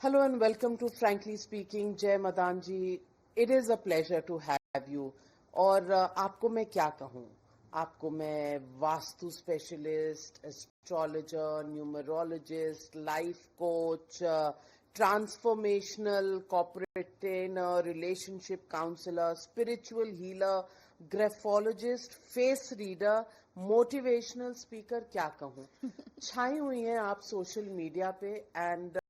Hello and welcome to Frankly Speaking. जय मदान जी, it is a pleasure to have you. और आपको मैं क्या कहूँ, आपको मैं vastu specialist, astrologer, numerologist, life coach, transformational corporate trainer, relationship counsellor, spiritual healer, graphologist, face reader, motivational speaker, क्या कहूँ, छाई हुई हैं आप सोशल मीडिया पे. And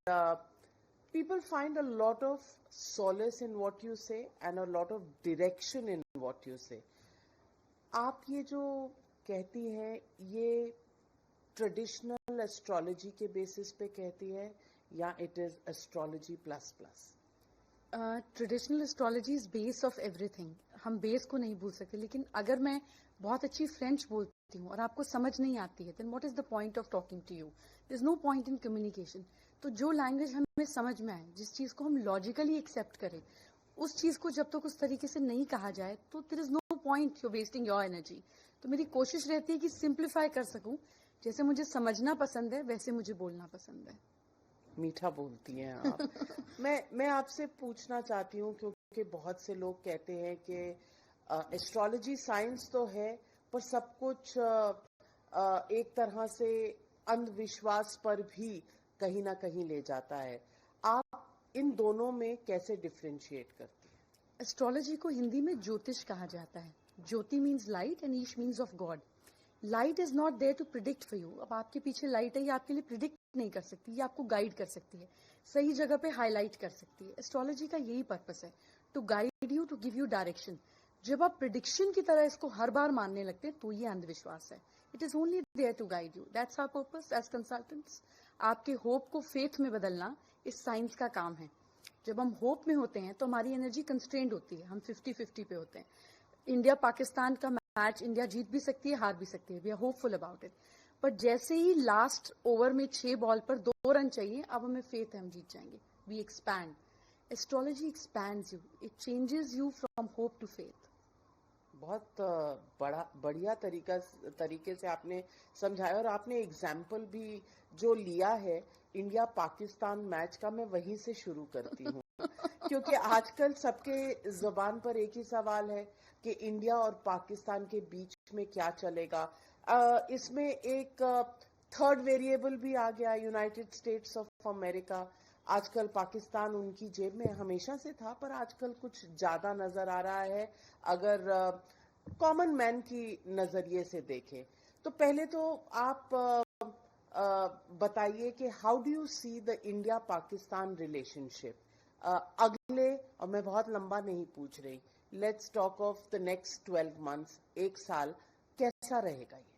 people find a lot of solace in what you say and a lot of direction in what you say. आप ये जो कहती हैं, ये ट्रेडिशनल एस्ट्रोलॉजी के बेसिस पे कहती है या it is astrology plus plus? Traditional astrology is base of everything. हम बेस को नहीं भूल सकते, लेकिन अगर मैं बहुत अच्छी फ्रेंच बोलती हूँ और आपको समझ नहीं आती है, then what is the point of talking to you? There is no point in communication. तो जो लैंग्वेज हमें समझ में आए, जिस चीज को हम लॉजिकली एक्सेप्ट करें, उस चीज को जब तक उस तरीके से नहीं कहा जाए तो there is no point, you wasting your energy. तो मेरी कोशिश रहती है कि सिंप्लीफाई कर सकूं. जैसे मुझे समझना पसंद है, वैसे मुझे बोलना पसंद है. मीठा बोलती हैं आप. मैं आपसे पूछना चाहती हूँ, क्योंकि बहुत से लोग कहते हैं कि एस्ट्रोलॉजी साइंस तो है, पर सब कुछ एक तरह से अंधविश्वास पर भी कहीं ना कहीं ले जाता है. आप इन दोनों में कैसे डिफरेंशिएट करती हैं? एस्ट्रोलॉजी को हिंदी में ज्योतिष कहा जाता है. Jyoti means light and ish means of god. Light is not there to predict for you. अब आपके पीछे लाइट है, ये आपके लिए प्रिडिक्ट नहीं कर सकती, ये आपको गाइड कर सकती है, सही जगह पे हाईलाइट कर सकती है. एस्ट्रोलॉजी का यही पर्पस है, to guide you, to give you direction. जब आप प्रिडिक्शन की तरह इसको हर बार मानने लगते हैं, तो ये अंधविश्वास है. It is only there to guide you. That's our purpose as consultants. आपके होप को फेथ में बदलना इस साइंस का काम है. जब हम होप में होते हैं तो हमारी एनर्जी कंस्ट्रेंड होती है, हम 50-50 पे होते हैं. इंडिया पाकिस्तान का मैच इंडिया जीत भी सकती है, हार भी सकती है. We are hopeful about it. But जैसे ही लास्ट ओवर में 6 बॉल पर 2 रन चाहिए, अब हमें फेथ है हम जीत जाएंगे. We expand. Astrology expands you, it changes you from hope to faith. बहुत बढ़िया तरीके से आपने समझाया, और आपने एग्जाम्पल भी जो लिया है इंडिया पाकिस्तान मैच का, मैं वहीं से शुरू करती हूँ. क्योंकि आजकल सबके जुबान पर एक ही सवाल है कि इंडिया और पाकिस्तान के बीच में क्या चलेगा. इसमें एक थर्ड वेरिएबल भी आ गया, यूनाइटेड स्टेट्स ऑफ अमेरिका. आजकल पाकिस्तान उनकी जेब में हमेशा से था, पर आजकल कुछ ज्यादा नजर आ रहा है अगर कॉमन मैन की नजरिए से देखें. तो पहले तो आप बताइए कि how do you see the India Pakistan relationship अगले, और मैं बहुत लंबा नहीं पूछ रही, let's talk of the next 12 months, एक साल कैसा रहेगा ये?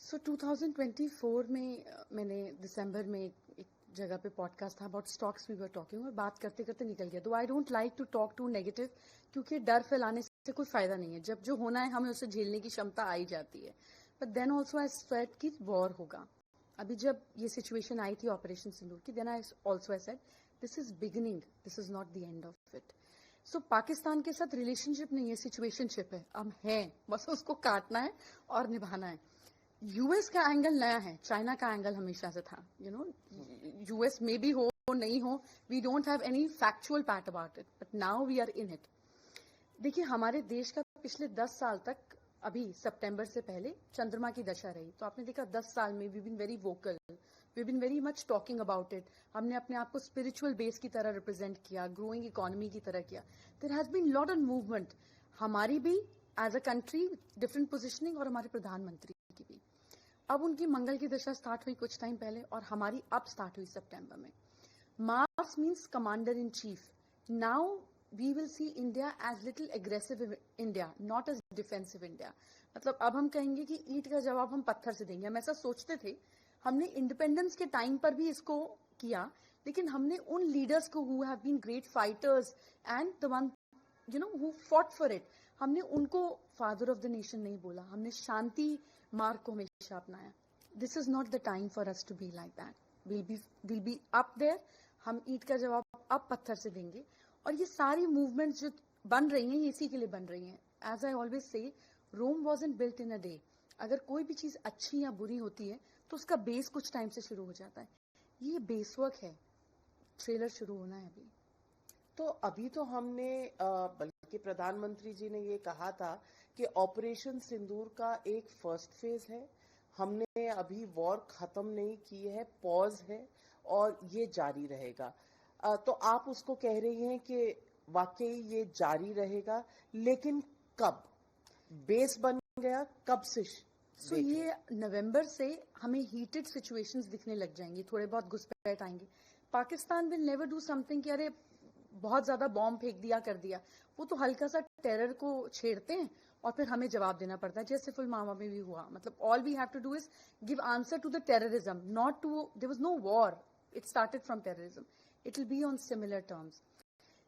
सो 2024 में मैंने दिसंबर में एक जगह पे पॉडकास्ट था about stocks, we were talking, और बात करते करते निकल गया. तो I don't like to talk to negative, क्योंकि डर फैलाने से कोई फायदा नहीं है. जब जो होना है हमें उसे झेलने की क्षमता आई जाती है. But then also I said कि वॉर होगा. अभी जब ये सिचुएशन आई थी ऑपरेशन सिंदूर की, then I also I said this is beginning, this is not the end of it. So Pakistan के साथ रिलेशनशिप नहीं है, सिचुएशनशिप है. हम हैं, बस उसको काटना है और निभाना है. यूएस का एंगल नया है, चाइना का एंगल हमेशा से था. यू नो, यूएस में भी हो नहीं हो, we don't have any factual part about it, but now we are in it. देखिए, हमारे देश का पिछले 10 साल तक, अभी सितंबर से पहले चंद्रमा की दशा रही, तो आपने देखा 10 साल में we been very vocal, we been very much talking about it. हमने अपने आप को स्पिरिचुअल बेस की तरह रिप्रेजेंट किया, ग्रोइंग इकोनॉमी की तरह किया. There has been lot of movement, हमारी भी as a country different positioning, और हमारे प्रधानमंत्री की भी. अब उनकी मंगल की दशा स्टार्ट हुई कुछ टाइम पहले, और हमारी अब स्टार्ट हुई सितंबर में. Mars means commander in chief. Now we will see India as little aggressive India, not as defensive India. मतलब अब हम कहेंगे कि ईंट का जवाब हम पत्थर से देंगे. हम ऐसा सोचते थे, हमने इंडिपेंडेंस के टाइम पर भी इसको किया, लेकिन हमने उन लीडर्स को who have been great fighters and the one you know who fought for it, हमने उनको फादर ऑफ द नेशन नहीं बोला. हमने शांति मार्ग को हमेशा अपनाया. This is not the time for us to be like that. Will be up there. हम ईंट का जवाब अब पत्थर से देंगे. और ये सारी मूवमेंट्स जो बन रही हैं, ये इसी के लिए बन रही हैं. As I always say, Rome wasn't built in a day. अगर कोई भी चीज अच्छी या बुरी होती है तो उसका बेस कुछ टाइम से शुरू हो जाता है. ये बेस वर्क है. ट्रेलर शुरू होना है अभी। तो अभी तो हमने बल्कि प्रधानमंत्री जी ने ये कहा था कि ऑपरेशन सिंदूर का एक फर्स्ट फेज है, हमने अभी वॉर खत्म नहीं की है, पॉज है और ये जारी रहेगा। तो आप उसको कह रही हैं कि वाकई ये जारी रहेगा, लेकिन कब बेस बन गया, कब से सो ये नवंबर से हमें हीटेड सिचुएशंस दिखने लग जाएंगी, थोड़े बहुत घुसपैठ आएंगे। Pakistan will never do something कि अरे बहुत ज्यादा बॉम्ब फेंक दिया कर दिया, वो तो हल्का सा टेरर को छेड़ते हैं और फिर हमें जवाब देना पड़ता है, जैसे पुलवामा में भी हुआ। मतलब all we have to do is give answer to the terrorism, not to, there was no war, it started from terrorism, it will be on similar terms.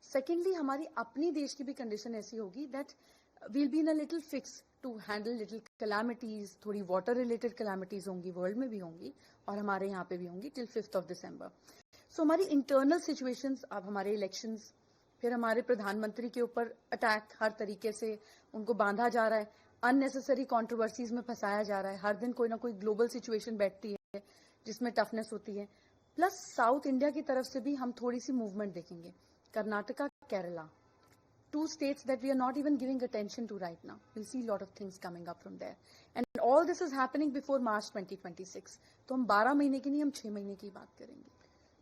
Secondly, हमारी अपनी देश की भी कंडीशन ऐसी होगी that we'll be in a little fix to handle little calamities, थोड़ी water related calamities होंगी, world में भी होंगी और हमारे यहाँ पे भी होंगी टिल 5th of December। सो हमारी इंटरनल सिचुएशंस, अब हमारे इलेक्शंस, फिर हमारे प्रधानमंत्री के ऊपर अटैक, हर तरीके से उनको बांधा जा रहा है, अननेसेसरी कंट्रोवर्सीज में फंसाया जा रहा है, हर दिन कोई ना कोई ग्लोबल सिचुएशन बैठती है जिसमें टफनेस होती है। प्लस साउथ इंडिया की तरफ से भी हम थोड़ी सी मूवमेंट देखेंगे, Karnataka, Kerala, two states that we are not even giving attention to right now. We'll see a lot of things coming up from there. And all this is happening before March 2026. तो हम 12 महीने की नहीं, हम 6 महीने की बात करेंगे।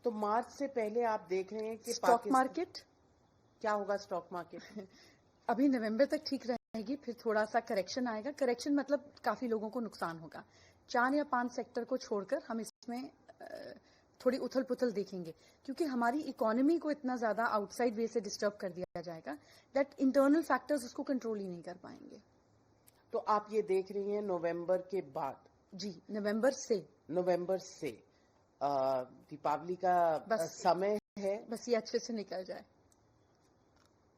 तो मार्च से पहले आप देख रहे हैं कि स्टॉक मार्केट क्या होगा? स्टॉक मार्केट अभी नवंबर तक ठीक रहेगी, फिर थोड़ा सा करेक्शन आएगा। करेक्शन मतलब काफी लोगों को नुकसान होगा। 4 या 5 सेक्टर को छोड़कर हम इसमें थोड़ी उथल पुथल देखेंगे, क्योंकि हमारी इकोनॉमी को इतना ज्यादा आउटसाइड वे से डिस्टर्ब कर दिया जाएगा दैट इंटरनल फैक्टर्स उसको कंट्रोल ही नहीं कर पाएंगे। तो आप ये देख रही हैं नवंबर के बाद? जी, नवंबर से दीपावली का समय है, बस ये अच्छे से निकल जाए।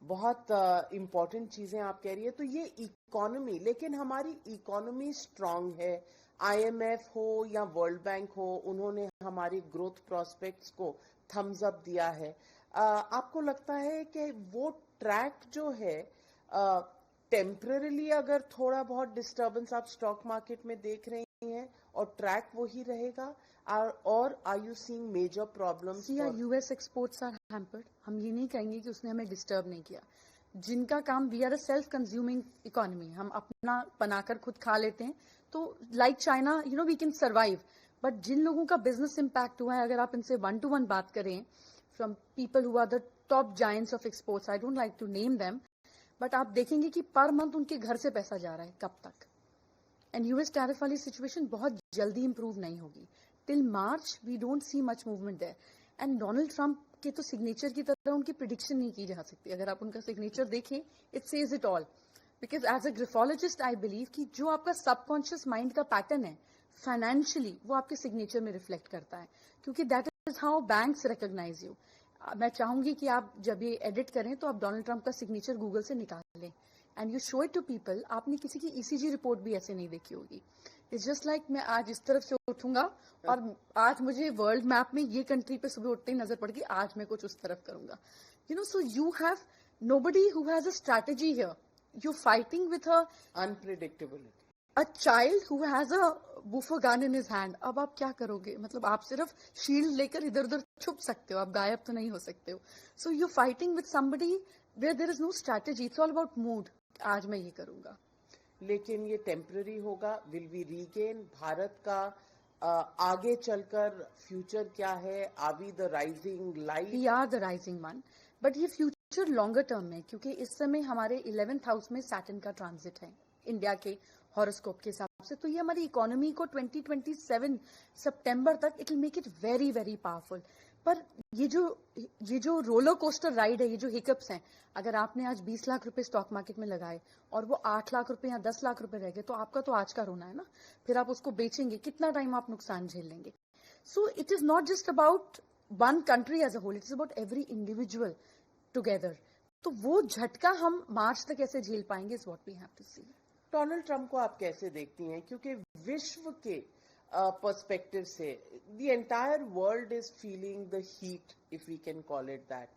बहुत इम्पोर्टेंट चीजें आप कह रही है। तो ये इकोनॉमी, लेकिन हमारी इकोनॉमी स्ट्रांग है, IMF हो या वर्ल्ड बैंक हो, उन्होंने हमारी ग्रोथ प्रोस्पेक्ट्स को थम्स अप दिया है। आपको लगता है कि वो ट्रैक जो है टेम्पररीली अगर थोड़ा बहुत डिस्टर्बेंस आप स्टॉक मार्केट में देख रही हैं और ट्रैक वही रहेगा, और are you seeing major problems? US exports are hampered. हम ये नहीं कहेंगे कि उसने हमें डिस्टर्ब नहीं किया। जिनका काम, we are a self consuming economy, हम अपना बनाकर खुद खा लेते हैं, तो like China, you know, we can survive. But जिन लोगों का बिजनेस इंपैक्ट हुआ है, अगर आप इनसे 1 to 1 बात करें, from people who are the top giants of exports, I don't like to name them, but आप देखेंगे कि पर मंथ उनके घर से पैसा जा रहा है, कब तक। एंड यूएस टैरिफ वाली सिचुएशन बहुत जल्दी इंप्रूव नहीं होगी। Till March we don't see much movement there. And Donald Trump के तो सिग्नेचर की तरह उनकी प्रिडिक्शन नहीं की जा सकती। अगर आप उनका सिग्नेचर देखें, it says it all. Because as a graphologist I believe कि जो आपका सबकॉन्शियस माइंड का पैटर्न है फाइनेंशियली, वो आपके सिग्नेचर में रिफ्लेक्ट करता है, क्योंकि that is how banks recognise you. मैं चाहूंगी कि आप जब ये एडिट करें तो आप डोनाल्ड ट्रंप का सिग्नेचर गूगल से निकालें and you show it to people. आपने किसी की ECG रिपोर्ट भी ऐसे नहीं देखी होगी। इट्स जस्ट लाइक मैं आज इस तरफ से उठूंगा और आज मुझे वर्ल्ड मैप में ये कंट्री पे सुबह उठते ही नजर पड़ गई, आज मैं कुछ उस तरफ करूंगा। You know, so you have nobody who has a strategy here. You fighting with a unpredictability, a child who has a woofer gun in his hand. अब आप क्या करोगे? मतलब आप सिर्फ शील्ड लेकर इधर उधर छुप सकते हो, आप गायब तो नहीं हो सकते हो। So you fighting with somebody where there is no strategy, it's all about mood. आज मैं ये करूंगा, लेकिन ये टेम्पररी होगा। Will we regain? भारत का आगे चलकर फ्यूचर क्या है? Are we the rising light? We are the rising one, but ये फ्यूचर लॉन्गर टर्म में, क्योंकि इस समय हमारे 11th हाउस में सैटर्न का ट्रांजिट है इंडिया के हॉरोस्कोप के हिसाब से। तो ये हमारी इकोनॉमी को 2027 सितंबर तक it will make it very very powerful. पर ये जो रोलर कोस्टर राइड है, ये जो हिकअप्स हैं, अगर आपने आज 20 लाख रुपए स्टॉक मार्केट में लगाए और वो 8 लाख रुपए या 10 लाख रुपए रह गए, तो आपका तो आज का रोना है ना। फिर आप उसको बेचेंगे, कितना टाइम आप नुकसान झेल लेंगे? So it is not just about one country as a whole, it is about every individual together. तो वो झटका हम मार्च तक कैसे झेल पाएंगे is what we have to see. Donald Trump को आप कैसे देखती हैं? क्योंकि विश्व के पर्सपेक्टिव से the entire world is feeling the heat, if we can call it that.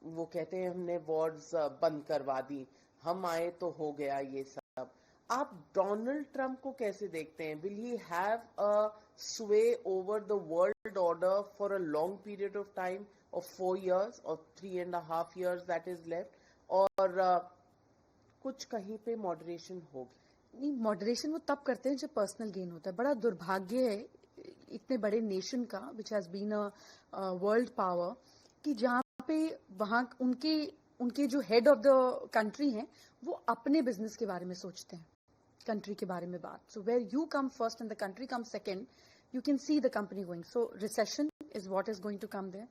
वो कहते हैं हमने वॉर्स बंद करवा दी, हम आए तो हो गया ये सब। आप डोनाल्ड ट्रंप को कैसे देखते हैं? Will he have a sway over the world order for a long period of time of 4 years or 3.5 years that is left, और कुछ कहीं पे मॉडरेशन होगी? नहीं, मॉडरेशन वो तब करते हैं जब पर्सनल गेन होता है. बड़ा दुर्भाग्य है इतने बड़े नेशन का which has been a world power कि जहाँ पे वहाँ उनके जो हेड ऑफ द कंट्री हैं वो अपने बिजनेस के बारे में सोचते हैं, कंट्री के बारे में बात. So where you come first and the country come second, you can see the company going. So recession is what is going to come there.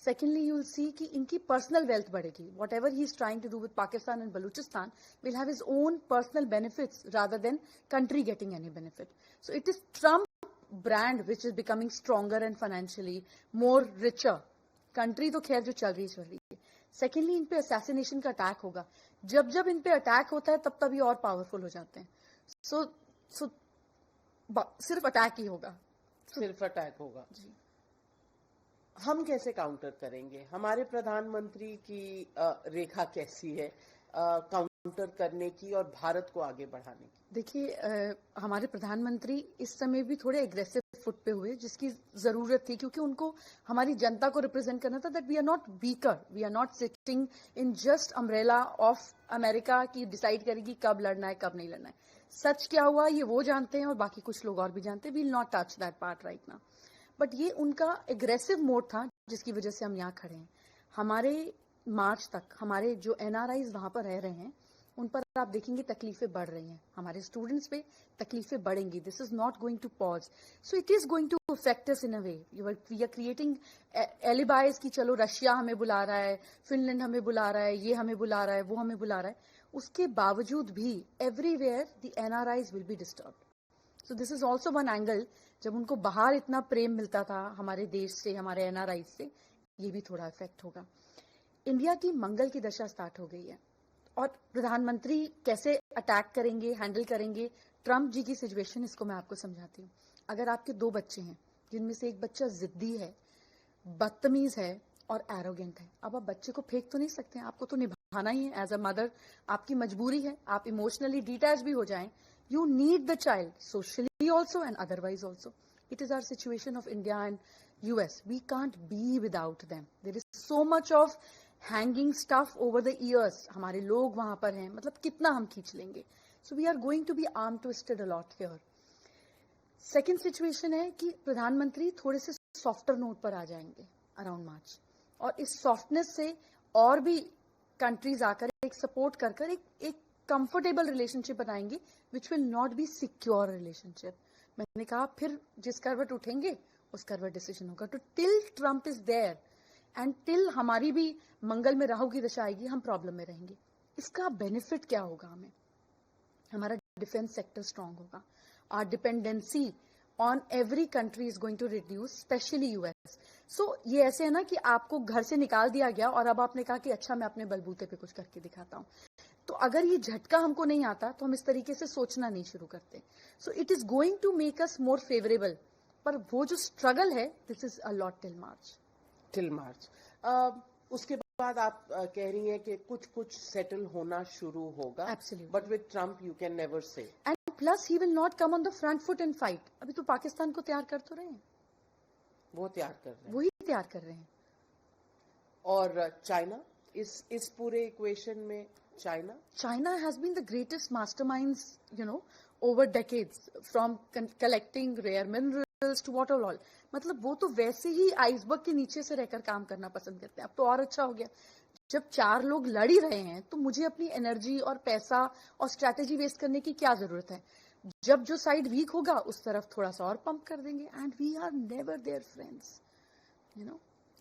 Secondly, you will see कि इनकी personal wealth बढ़ेगी. Whatever he is trying to do with Pakistan and Balochistan will have his own personal benefits rather than country getting any benefit. So it is Trump brand which is becoming stronger and financially more richer. Country तो खैर जो चल रही है. Secondly, इन पे assassination का attack होगा. जब इन पे attack होता है तब ये और powerful हो जाते हैं. So सिर्फ अटैक ही होगा. सिर्फ अटैक होगा. हम कैसे काउंटर करेंगे? हमारे प्रधानमंत्री की रेखा कैसी है काउंटर करने की और भारत को आगे बढ़ाने की? देखिए, हमारे प्रधानमंत्री इस समय भी थोड़े एग्रेसिव फुट पे हुए, जिसकी जरूरत थी, क्योंकि उनको हमारी जनता को रिप्रेजेंट करना था. That we are not weaker, we are not sitting in just umbrella of America की डिसाइड करेगी कब लड़ना है कब नहीं लड़ना है. सच क्या हुआ ये वो जानते हैं और बाकी कुछ लोग और भी जानते हैं. We will not touch that part right now. But ये उनका एग्रेसिव मोड था जिसकी वजह से हम यहाँ खड़े हैं. हमारे मार्च तक हमारे जो एनआरआईज वहां पर रह रहे हैं उन पर आप देखेंगे तकलीफें बढ़ रही हैं. हमारे स्टूडेंट्स पे तकलीफें बढ़ेंगी. This is not going to pause. So it is going to affect us in a way. We are creating alibis कि चलो रशिया हमें बुला रहा है, फिनलैंड हमें बुला रहा है, ये हमें बुला रहा है, वो हमें बुला रहा है. उसके बावजूद भी everywhere the NRIs will be disturbed. So this is also one angle. जब उनको बाहर इतना प्रेम मिलता था हमारे देश से, हमारे एनआरआईज से, ये भी थोड़ा इफेक्ट होगा. इंडिया की मंगल की दशा स्टार्ट हो गई है और प्रधानमंत्री कैसे अटैक करेंगे, हैंडल करेंगे ट्रंप जी की सिचुएशन, इसको मैं आपको समझाती हूँ. अगर आपके 2 बच्चे हैं जिनमें से एक बच्चा जिद्दी है, बदतमीज है और एरोगेंट है, अब आप बच्चे को फेंक तो नहीं सकते हैं, आपको तो निभाना ही है. एज अ मदर आपकी मजबूरी है, आप इमोशनली डिटैच भी हो जाएं. You need the child socially also and otherwise also. It is our situation of India and US. We can't be without them. There is so much of hanging stuff over the years. हमारे लोग वहां पर हैं, मतलब कितना हम खींच लेंगे. So we are going to be arm twisted a lot here. Second situation है कि प्रधानमंत्री थोड़े से सॉफ्टर नोट पर आ जाएंगे अराउंड मार्च, और इस सॉफ्टनेस से और भी कंट्रीज आकर एक सपोर्ट कर एक कंफर्टेबल रिलेशनशिप बनाएंगे which will not be secure relationship. मैंने कहा फिर जिस करवट उठेंगे उस करवट डिसीजन होगा. तो till Trump is there and till हमारी भी मंगल में राहु की दशा आएगी, हम प्रॉब्लम में रहेंगे. इसका बेनिफिट क्या होगा हमें? हमारा डिफेंस सेक्टर स्ट्रांग होगा. Our dependency on every country is going to reduce, specially US. So ये ऐसे है ना कि आपको घर से निकाल दिया गया और अब आपने कहा कि अच्छा मैं अपने बलबूते पे कुछ करके दिखाता हूं. तो अगर ये झटका हमको नहीं आता तो हम इस तरीके से सोचना नहीं शुरू करते. So it is going to make us more favourable. पर वो जो स्ट्रगल है, this is a lot till March. Till March. उसके बाद आप कह रही हैं कि कुछ सेटल होना शुरू होगा. Absolutely. But with Trump you can never say. And plus he will not come on the front foot and fight. अभी तो पाकिस्तान को तैयार कर तो रहे हैं, वो तैयार कर रहे हैं, वही तैयार कर रहे हैं. और चाइना इस पूरे इक्वेशन में, China has been the greatest masterminds, over decades, from collecting rare minerals to what all. मतलब वो तो वैसे ही आइसबर्ग के नीचे से रहकर काम करना पसंद करते हैं. अब तो और अच्छा हो गया. जब 4 लोग लड़ ही रहे हैं तो मुझे अपनी एनर्जी और पैसा और स्ट्रैटेजी वेस्ट करने की क्या जरूरत है? जब जो साइड वीक होगा उस तरफ थोड़ा सा और पंप कर देंगे. And we are never there friends,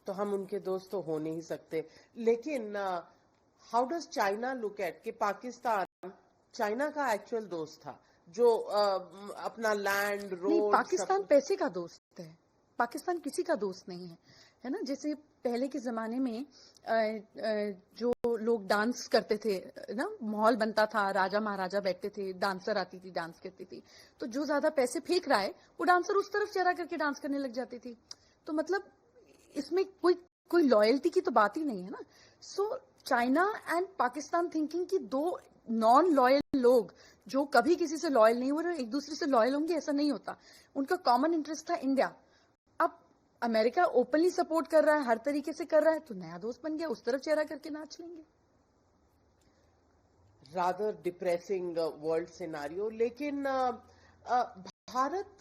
तो हम उनके दोस्त तो हो नहीं सकते. लेकिन how does China look at कि पाकिस्तान चाइना का एक्चुअल दोस्त था जो अपना लैंड रोड. पाकिस्तान पैसे का दोस्त है, पाकिस्तान किसी का दोस्त नहीं है ना. जैसे पहले के जमाने में जो लोग डांस करते थे ना, माहौल बनता था, राजा महाराजा बैठते थे, डांसर आती थी, डांस करती थी, तो जो ज्यादा पैसे फेंक रहा है वो डांसर उस तरफ चेहरा करके डांस करने लग जाती थी. तो मतलब इसमें कोई लॉयल्टी की तो बात ही नहीं है ना. So China and Pakistan thinking की 2 नॉन लॉयल लोग जो कभी किसी से लॉयल नहीं हुए एक दूसरे से लॉयल होंगे, ऐसा नहीं होता। उनका कॉमन इंटरेस्ट था इंडिया। अब अमेरिका ओपनली सपोर्ट कर रहा है, हर तरीके से कर रहा है, तो नया दोस्त बन गया, उस तरफ चेहरा करके नाच लेंगे। Rather depressing world scenario. लेकिन भारत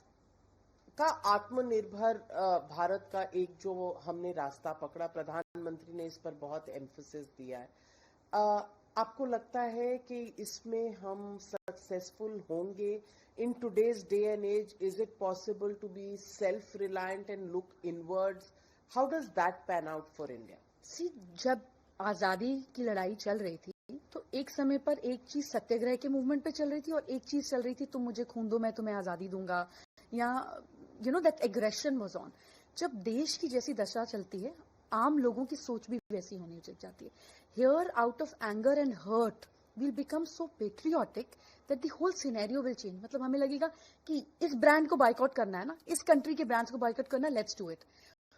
का आत्मनिर्भर भारत का एक जो हमने रास्ता पकड़ा, प्रधानमंत्री ने इस पर बहुत एम्फेसिस दिया है। आपको लगता है कि इसमें हम सक्सेसफुल होंगे? In today's day and age, is it possible to be self reliant and look inwards? How does that pan out for India? See, जब आजादी की लड़ाई चल रही थी तो एक समय पर एक चीज सत्याग्रह के मूवमेंट पे चल रही थी और एक चीज चल रही थी तुम मुझे खून दो मैं तुम्हें आजादी दूंगा, या दैट एग्रेशन वाज ऑन। जब देश की जैसी दशा चलती है, आम लोगों की सोच भी वैसी होनी जाती है। Here out of anger and hurt we'll become so patriotic that the whole scenario will change। मतलब हमें लगेगा कि इस ब्रांड को बाइकआउट करना है ना, इस कंट्री के ब्रांड्स को बाइकआउट करना है, let's do it.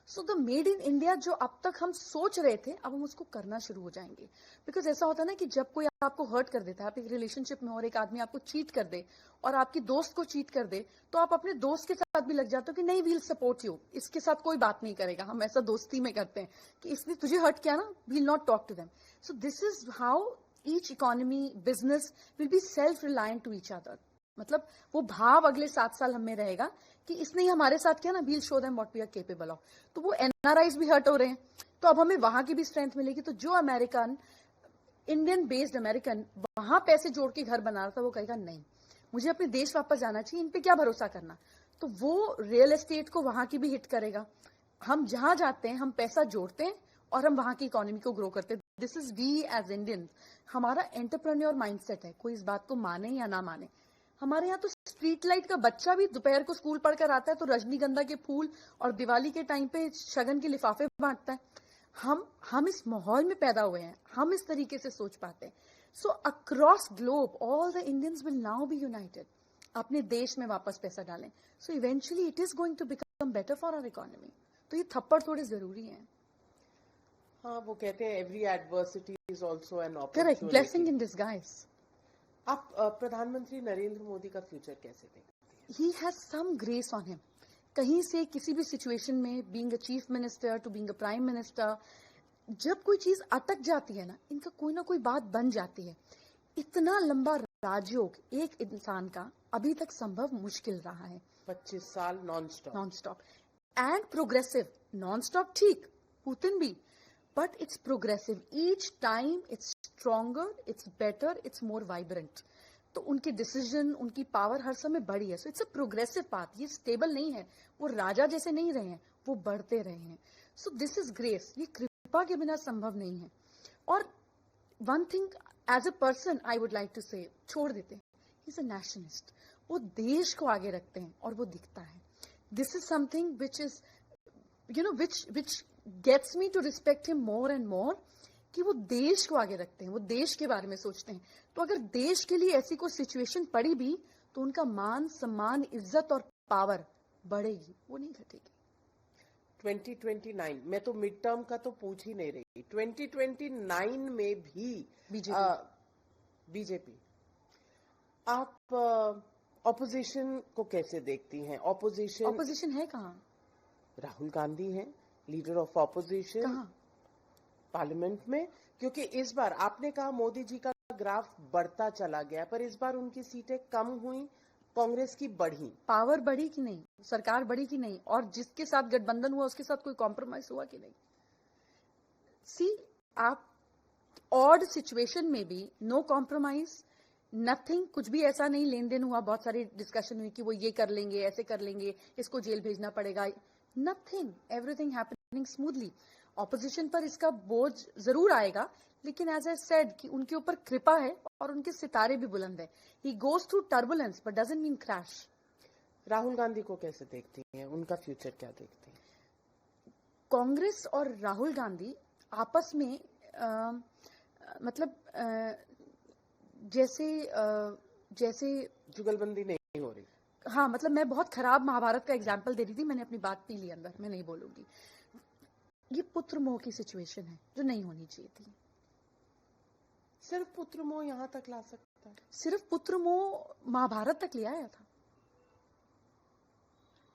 So the made in India जो अब तक हम सोच रहे थे, अब हम उसको करना शुरू हो जाएंगे। बिकॉज ऐसा होता है ना कि जब कोई आपको हर्ट कर देता है, आप एक रिलेशनशिप में और एक आदमी आपको चीट कर दे और आपकी दोस्त को चीट कर दे, तो आप अपने दोस्त के साथ भी लग जाते हो कि नहीं, वील सपोर्ट यू, इसके साथ कोई बात नहीं करेगा। हम ऐसा दोस्ती में करते हैं कि इसने तुझे हर्ट किया ना, we'll not talk to them. So this is how each economy, business will be self reliant to each other. मतलब वो भाव अगले 7 साल हमें रहेगा कि इसने ही हमारे साथ किया ना, we'll show them what we are capable of. तो वो एनआरआईज भी हर्ट हो रहे हैं, तो अब हमें वहां की भी स्ट्रेंथ मिलेगी। तो जो अमेरिकन, इंडियन बेस्ड अमेरिकन वहां पैसे जोड़ के घर बना रहा था, वो कहेगा नहीं, मुझे अपने देश वापस जाना चाहिए, इन पे क्या भरोसा करना। तो वो रियल एस्टेट को वहां की भी हिट करेगा। हम जहां जाते हैं हम पैसा जोड़ते हैं और हम वहां की इकोनॉमी को ग्रो करते हैं। This is we as Indian, हमारा एंटरप्रेन्योर माइंडसेट है, कोई इस बात को माने या ना माने। हमारे यहाँ तो स्ट्रीट लाइट का बच्चा भी दोपहर को स्कूल पढ़कर आता है तो रजनीगंधा के फूल और दिवाली के टाइम पे शगन के लिफाफे बांटता है। हम इस माहौल में पैदा हुए हैं, हम इस तरीके से सोच पाते हैं। So across globe all the Indians will now be united. अपने देश में वापस पैसा डालें, so eventually it is going to become better for our economy. तो ये थप्पड़ थोड़े जरूरी हैं। हाँ, वो कहते हैं every adversity is also an correct, opportunity. Blessing in disguise. आप प्रधानमंत्री नरेंद्र मोदी का फ्यूचर कैसे देखते हैं? He has some grace on him. कहीं से किसी भी सिचुएशन में, being a chief minister to being a prime minister, जब कोई चीज अटक जाती है ना, इनका कोई ना कोई बात बन जाती है। इतना लंबा राजयोग एक इंसान का अभी तक संभव मुश्किल रहा है। 25 साल non stop and progressive. Non stop ठीक, पुतिन भी, but it's progressive. Each time it's stronger, it's better, it's more vibrant. तो उनके डिसीजन, उनकी पावर हर समय बढ़ी है। So it's a progressive path. ये स्टेबल नहीं है, वो राजा जैसे नहीं रहे हैं, वो बढ़ते रहे हैं। सो दिस इज ग्रेस, ये कृपा के बिना संभव नहीं है। और one thing as a person I would like to say, छोड़ देते हैं, ही इज अ नेशनलिस्ट। वो देश को आगे रखते हैं और वो दिखता है। This is something which is which gets me to respect him more and more, कि वो देश को आगे रखते हैं, वो देश के बारे में सोचते हैं। तो अगर देश के लिए ऐसी कोई सिचुएशन पड़ी भी तो उनका मान, सम्मान, इज्जत और पावर बढ़ेगी, वो नहीं घटेगी। 2029 मैं तो मिड टर्म का तो पूछ ही नहीं रही, 2029 में भी बीजेपी। आप ऑपोजिशन को कैसे देखती हैं? ऑपोजिशन है कहाँ? राहुल गांधी हैं लीडर ऑफ ऑपोजिशन पार्लियामेंट में। क्योंकि इस बार आपने कहा मोदी जी का ग्राफ बढ़ता चला गया, पर इस बार उनकी सीटें कम हुई, कांग्रेस की बढ़ी। पावर बढ़ी कि नहीं, सरकार बढ़ी कि नहीं, और जिसके साथ गठबंधन हुआ उसके साथ कोई कॉम्प्रोमाइज हुआ कि नहीं। सी, आप ऑड सिचुएशन में भी नो कॉम्प्रोमाइज, नथिंग, कुछ भी ऐसा नहीं लेन देन हुआ। बहुत सारी डिस्कशन हुई कि वो ये कर लेंगे, ऐसे कर लेंगे, इसको जेल भेजना पड़ेगा। Nothing, everything happening smoothly. Opposition पर इसका बोझ जरूर आएगा, लेकिन एज आई सेड कि उनके ऊपर कृपा है और उनके सितारे भी बुलंद है। He goes through turbulence but doesn't mean crash. Rahul Gandhi को कैसे देखती हैं? उनका फ्यूचर क्या देखती हैं? कांग्रेस और राहुल गांधी आपस में जैसे जुगलबंदी नहीं हो रही। हाँ, मतलब मैं बहुत खराब महाभारत का एग्जाम्पल दे रही थी, मैंने अपनी बात पी ली अंदर, मैं नहीं बोलूंगी। ये पुत्र मोह की सिचुएशन है जो नहीं होनी चाहिए थी। सिर्फ पुत्र मोह यहाँ तक ला सकता है? सिर्फ पुत्र मोह महाभारत तक ले आया था।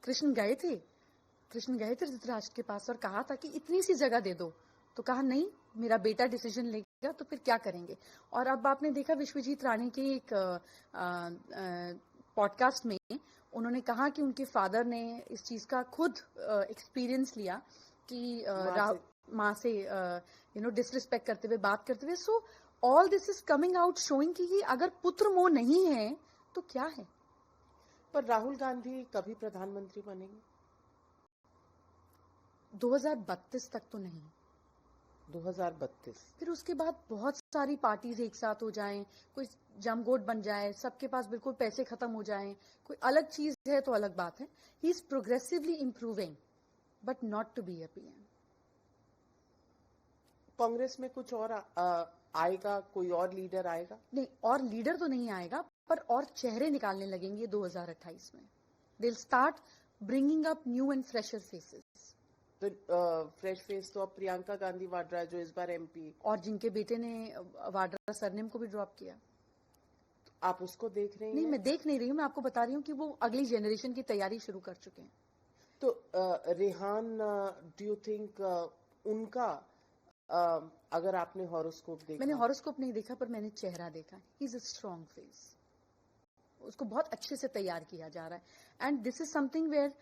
कृष्ण गए थे धृतराष्ट्र के पास और कहा था कि इतनी सी जगह दे दो, तो कहा नहीं, मेरा बेटा डिसीजन लेगा, तो फिर क्या करेंगे। और अब आपने देखा विश्वजीत राणे के एक पॉडकास्ट में उन्होंने कहा कि उनके फादर ने इस चीज का खुद एक्सपीरियंस लिया कि माँ से डिसरिस्पेक्ट करते हुए, बात करते हुए। So all this is coming out showing कि अगर पुत्र मोह नहीं है तो क्या है। पर राहुल गांधी कभी प्रधानमंत्री बनेंगे? 2032 तक तो नहीं। 2032 फिर उसके बाद बहुत सारी पार्टीज एक साथ हो जाएं, कोई जमगोट बन जाए, सबके पास बिल्कुल पैसे खत्म हो जाएं, कोई अलग चीज है तो अलग बात है। He is progressively improving but not to be a PM. Congress में कुछ और आएगा, कोई और लीडर आएगा? नहीं, और लीडर तो नहीं आएगा, पर और चेहरे निकालने लगेंगे 2028 में। They will start bringing up new and fresher faces. तो फ्रेश फेस तो अब प्रियंका गांधी वाड्रा, जो इस बार एमपी, और जिनके बेटे ने वाड्रा सरनेम को भी ड्रॉप किया। आप उसको देख रही हैं? नहीं, मैं देख नहीं रही हूँ, मैं आपको बता रही हूँ कि वो अगली जनरेशन की तैयारी शुरू कर चुके हैं। तो रेहान, डू यू थिंक उनका, अगर आपने हॉरोस्कोप देखा? मैंने हॉरोस्कोप नहीं देखा, पर मैंने चेहरा देखा। He is a strong face. उसको बहुत अच्छे से तैयार किया जा रहा है। And this is something where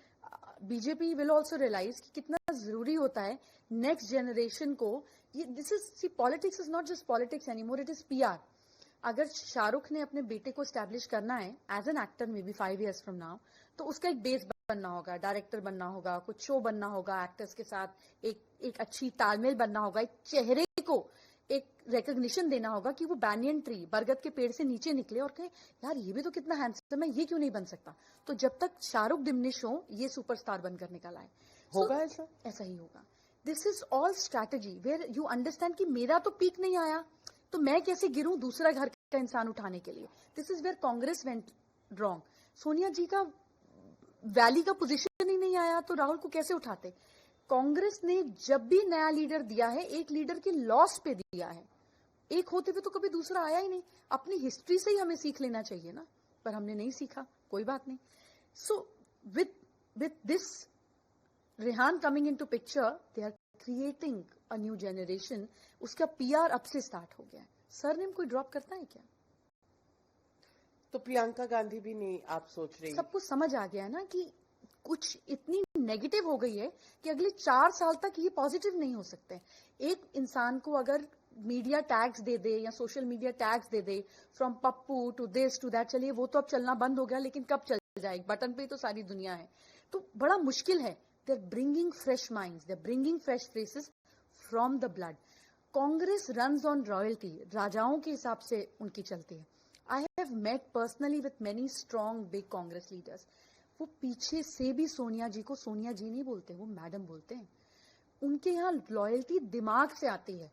BJP will also realise कि कितना जरूरी होता है नेक्स्ट जनरेशन को। This is, see, politics is not just politics anymore, it is PR. अगर शाहरुख ने अपने बेटे को स्टैब्लिश करना है as an actor may be 5 years from now, तो उसका एक बेस बनना होगा, डायरेक्टर बनना होगा, कुछ शो बनना होगा, एक्टर्स के साथ एक अच्छी तालमेल बनना होगा, एक चेहरे को एक रिकग्निशन देना होगा कि वो बैनियन ट्री, बरगद के पेड़ से नीचे निकले और कहे यार ये भी तो कितना हैंडसम है, ये क्यों नहीं बन सकता। तो जब तक शाहरुख डिमिनिश हो, ये सुपरस्टार बनकर निकल आए। होगा ऐसा ही होगा। This is all strategy where you understand कि मेरा तो पीक नहीं आया, तो मैं कैसे गिरूं दूसरा घर का इंसान उठाने के लिए। This is where Congress went wrong. Sonia ji का वैली का पोजीशन ही नहीं आया, तो राहुल को कैसे उठाते। कांग्रेस ने जब भी नया लीडर दिया है, एक लीडर के लॉस पे दिया है। एक होते हुए तो कभी दूसरा आया ही नहीं। अपनी हिस्ट्री से ही हमें सीख लेना चाहिए ना, पर हमने नहीं सीखा, कोई बात नहीं। So with this Rehan coming into picture, they are creating a new generation. उसका पीआर अब से स्टार्ट हो गया है। सरनेम कोई ड्रॉप करता है क्या? तो प्रियंका गांधी भी नहीं, आप सोच रही? सबको समझ आ गया है ना कि कुछ इतनी नेगेटिव हो गई है कि अगले 4 साल तक ये पॉजिटिव नहीं हो सकते। एक इंसान को अगर मीडिया टैग्स दे दे या सोशल मीडिया टैग्स दे दे, from Pappu to this to that, चलिए वो तो अब चलना बंद हो गया, लेकिन कब चल जाए, बटन पे तो सारी दुनिया है, तो बड़ा मुश्किल है। They are bringing fresh minds, they are bringing fresh faces from the blood. Congress runs on royalty, राजाओं के हिसाब से उनकी चलती है। I have met personally with many strong big Congress leaders. वो पीछे से भी सोनिया जी को सोनिया जी नहीं बोलते, वो मैडम बोलते हैं। उनके यहाँ लॉयल्टी दिमाग से आती है।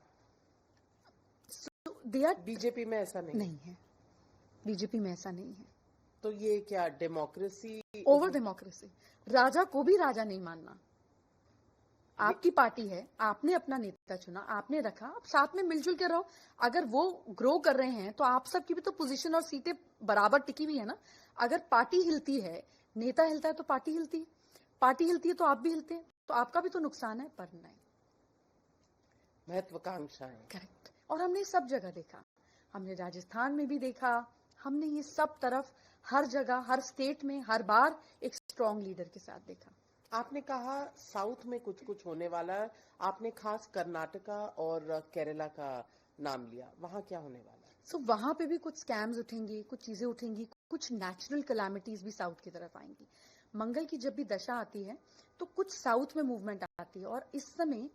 दे आर, बीजेपी में ऐसा नहीं है। बीजेपी में ऐसा नहीं है। तो ये क्या डेमोक्रेसी, ओवर डेमोक्रेसी। राजा को भी राजा नहीं मानना। आपकी पार्टी है, आपने अपना नेता चुना, आपने रखा, आप साथ में मिलजुल के रहो। अगर वो ग्रो कर रहे हैं तो आप सबकी भी तो पोजीशन और सीटें बराबर टिकी हुई है ना। अगर पार्टी हिलती है, नेता हिलता है, तो पार्टी हिलती है, पार्टी हिलती है तो आप भी हिलते हैं, तो आपका भी तो नुकसान है। पर नहीं, महत्वाकांक्षा है। करेक्ट। और हमने सब जगह देखा, हमने राजस्थान में भी देखा, हमने ये सब तरफ, हर जगह, हर स्टेट में हर बार एक स्ट्रॉन्ग लीडर के साथ देखा। आपने कहा साउथ में कुछ होने वाला है, आपने खास कर्नाटका और केरला का नाम लिया, वहां क्या होने वाला है? सो वहां पे भी कुछ स्कैम्स उठेंगी, कुछ चीजें उठेंगी, कुछ नेचुरल कैलामिटीज भी साउथ की तरफ आएंगी। मंगल की जब भी दशा आती है तो कुछ साउथ में मूवमेंट आती है। और इस समय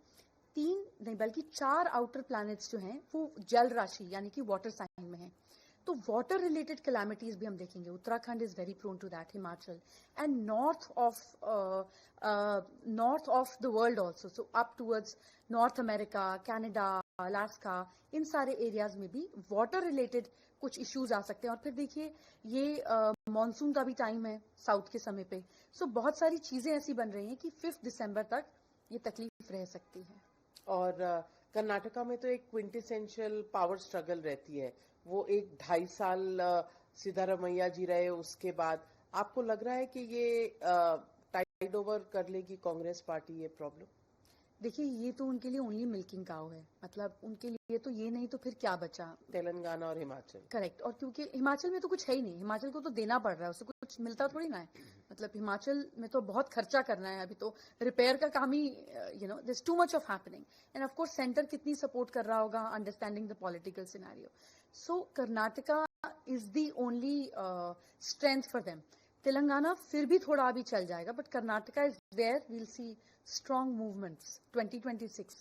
3 नहीं बल्कि 4 आउटर प्लैनेट्स जो हैं वो जल राशि यानी कि वाटर साइन में हैं। तो वाटर रिलेटेड कैलामिटीज भी हम देखेंगे। Uttarakhand is very prone to that, Himachal and north of the world also. So up towards North America, Canada, Alaska, इन सारे एरियाज में भी वाटर रिलेटेड कुछ इश्यूज आ सकते हैं। और फिर देखिए ये मॉनसून का भी टाइम है साउथ के समय पे। सो बहुत सारी चीजें ऐसी बन रही हैं कि 5 दिसंबर तक ये तकलीफ रह सकती है। और कर्नाटका में तो एक क्विंटेसेंशियल पावर स्ट्रगल रहती है, वो एक 2.5 साल सिद्धारमैया जी रहे, उसके बाद आपको लग रहा है कि ये टाइड ओवर कर लेगी कांग्रेस पार्टी ये प्रॉब्लम? देखिए, ये तो उनके लिए ओनली मिल्किंग काउ है, मतलब उनके लिए तो ये नहीं तो फिर क्या बचा। तेलंगाना और हिमाचल, करेक्ट। और क्योंकि हिमाचल में तो कुछ है ही नहीं, हिमाचल को तो देना पड़ रहा है, उससे कुछ मिलता थोड़ी ना है। मतलब हिमाचल में तो बहुत खर्चा करना है, अभी तो रिपेयर का काम ही, you know, this too much of happening. And of course centre कितनी सपोर्ट कर रहा होगा, understanding the political scenario. So Karnataka is the only strength for them. Telangana फिर भी थोड़ा अभी चल जाएगा, but Karnataka is where we'll see strong movements 2026।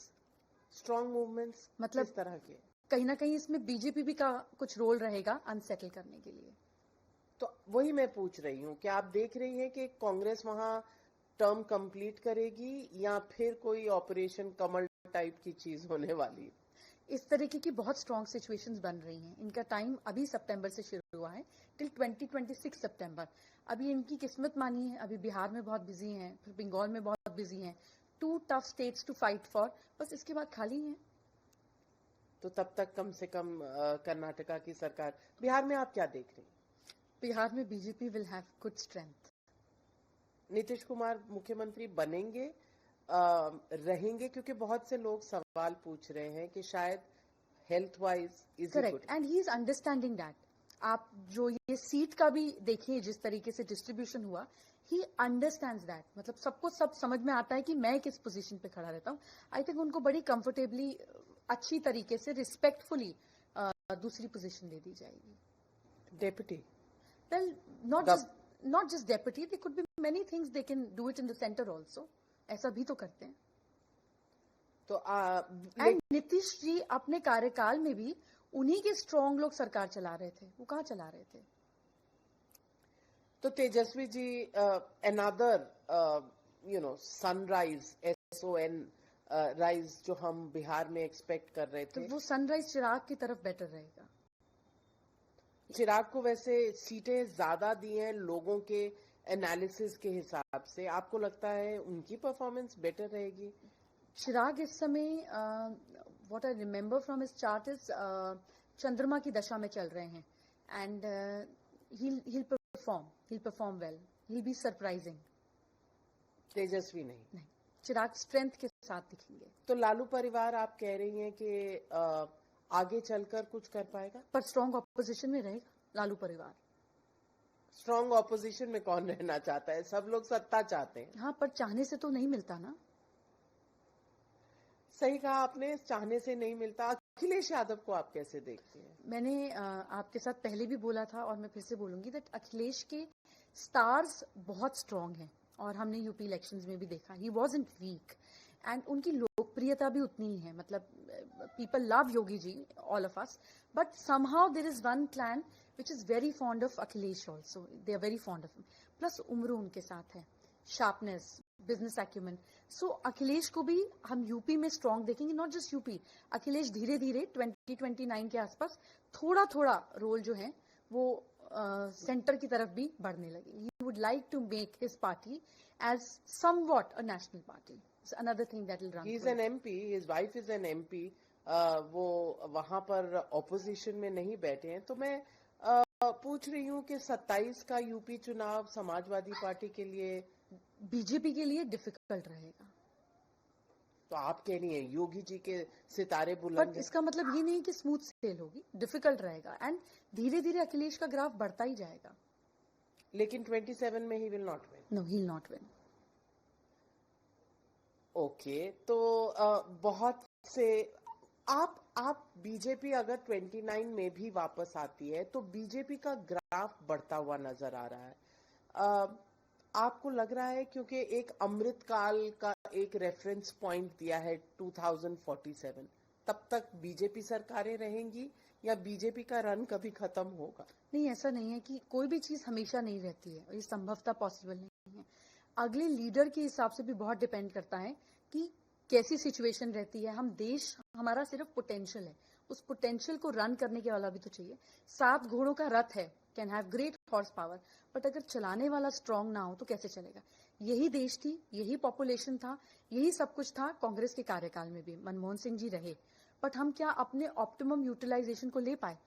Strong movements मतलब किस तरह के? कहीं ना कहीं इसमें बीजेपी भी का कुछ रोल रहेगा अनसेटल करने के लिए। तो वही मैं पूछ रही हूँ कि आप देख रही हैं कि कांग्रेस वहां टर्म कंप्लीट करेगी या फिर कोई ऑपरेशन कमल टाइप की चीज होने वाली? इस तरीके की बहुत स्ट्रॉन्ग सिचुएशंस बन रही हैं। इनका टाइम अभी सितंबर से शुरू हुआ है टिल 2026 सितंबर। अभी इनकी किस्मत मानी है, अभी बिहार में बहुत बिजी हैं, फिर बंगाल में बहुत बिजी हैं। 2 tough states to fight for, बस इसके बाद खाली हैं। तो तब तक कम से कम कर्नाटका की सरकार। बिहार में आप क्या देख रही हैं? बिहार में BJP will have good strength. Nitish Kumar मुख्यमंत्री बनेंगे, रहेंगे? क्योंकि बहुत से लोग सवाल पूछ रहे हैं कि शायद health wise is correct, and he is understanding that. आप जो ये सीट का भी देखिए जिस तरीके से डिस्ट्रीब्यूशन हुआ, ही अंडरस्टैंड्स दैट। मतलब सबको सब समझ में आता है कि मैं किस पोजीशन पे खड़ा रहता हूँ। आई थिंक उनको बड़ी कंफर्टेबली, अच्छी तरीके से, रिस्पेक्टफुली दूसरी पोजीशन दे दी जाएगी। Deputy? Well, not just deputy, they could be many things, they can do it in the centre also. ऐसा भी तो करते हैं। तो एंड नीतीश जी अपने कार्यकाल में भी उन्हीं के स्ट्रॉन्ग लोग सरकार चला रहे थे, वो कहाँ चला रहे थे? तो Tejashwi ji another sunrise, SON rise जो हम बिहार में एक्सपेक्ट कर रहे तो थे, वो सनराइज चिराग की तरफ बेटर रहेगा। चिराग को वैसे सीटें ज्यादा दी हैं लोगों के एनालिसिस के हिसाब से, आपको लगता है उनकी परफॉर्मेंस बेटर रहेगी? चिराग इस समय, what I remember from his chart is, चंद्रमा की दशा में चल रहे हैं। And he'll perform well, he'll be surprising। तेजस्वी नहीं? चिराग स्ट्रेंथ के साथ दिखेंगे। तो लालू परिवार आप कह रही हैं कि आगे चलकर कुछ कर पाएगा? पर स्ट्रॉन्ग ऑपोजिशन में रहेगा लालू परिवार। स्ट्रॉन्ग ऑपोजिशन में कौन रहना चाहता है? सब लोग सत्ता चाहते हैं। हाँ, पर चाहने से तो नहीं मिलता ना। सही कहा आपने, चाहने से नहीं मिलता। अखिलेश यादव को आप कैसे देखते हैं? मैंने आपके साथ पहले भी बोला था और मैं फिर से बोलूंगी दैट अखिलेश के स्टार्स बहुत स्ट्रांग हैं, और हमने यूपी इलेक्शंस में भी देखा ही वाज़न्ट वीक। एंड उनकी लोकप्रियता भी उतनी ही है। मतलब people love Yogi ji, all of us, but somehow there is one clan which is very fond of Akhilesh also. They are very fond of him. Plus उम्र उनके साथ है, sharpness, business acumen. So Akhilesh को भी हम यूपी में स्ट्रांग देखेंगे। नॉट जस्ट यूपी, अखिलेश धीरे धीरे 2029 के आसपास थोड़ा थोड़ा रोल जो है वो सेंटर की तरफ भी बढ़ने लगे। He would like to make his party as somewhat a national party. Another thing that will run. He is an MP, his wife is an MP। वो वहां पर ऑपोजिशन में नहीं बैठे हैं। तो मैं पूछ रही हूँ कि 27 का यूपी चुनाव समाजवादी पार्टी के लिए, बीजेपी के लिए डिफिकल्ट रहेगा। तो आप कह रही हैं योगी जी के सितारे बट बुलंद हैं। इसका मतलब ये नहीं कि स्मूथ सेल होगी, डिफिकल्ट रहेगा। एंड धीरे धीरे अखिलेश का ग्राफ बढ़ता ही जाएगा। लेकिन 27 में he will not win? No, he will not win. Okay, तो बहुत से आप बीजेपी अगर 29 में भी वापस आती है तो बीजेपी का ग्राफ बढ़ता हुआ नजर आ रहा है। आपको लग रहा है, क्योंकि एक अमृतकाल का एक रेफरेंस पॉइंट दिया है 2047, तब तक बीजेपी सरकारें रहेंगी या बीजेपी का रन कभी खत्म होगा? नहीं, ऐसा नहीं है कि कोई भी चीज हमेशा नहीं रहती है, ये संभवतः पॉसिबल नहीं है। अगले लीडर के हिसाब से भी बहुत डिपेंड करता है कि कैसी सिचुएशन रहती है। हम देश, हमारा सिर्फ पोटेंशियल है, उस पोटेंशियल को रन करने के वाला भी तो चाहिए। 7 घोड़ों का रथ है, can have great horse power, but अगर चलाने वाला स्ट्रांग ना हो तो कैसे चलेगा? यही देश थी, यही पॉपुलेशन था, यही सब कुछ था कांग्रेस के कार्यकाल में भी, मनमोहन सिंह जी रहे, बट हम क्या अपने ऑप्टिमम यूटिलाइजेशन को ले पाए?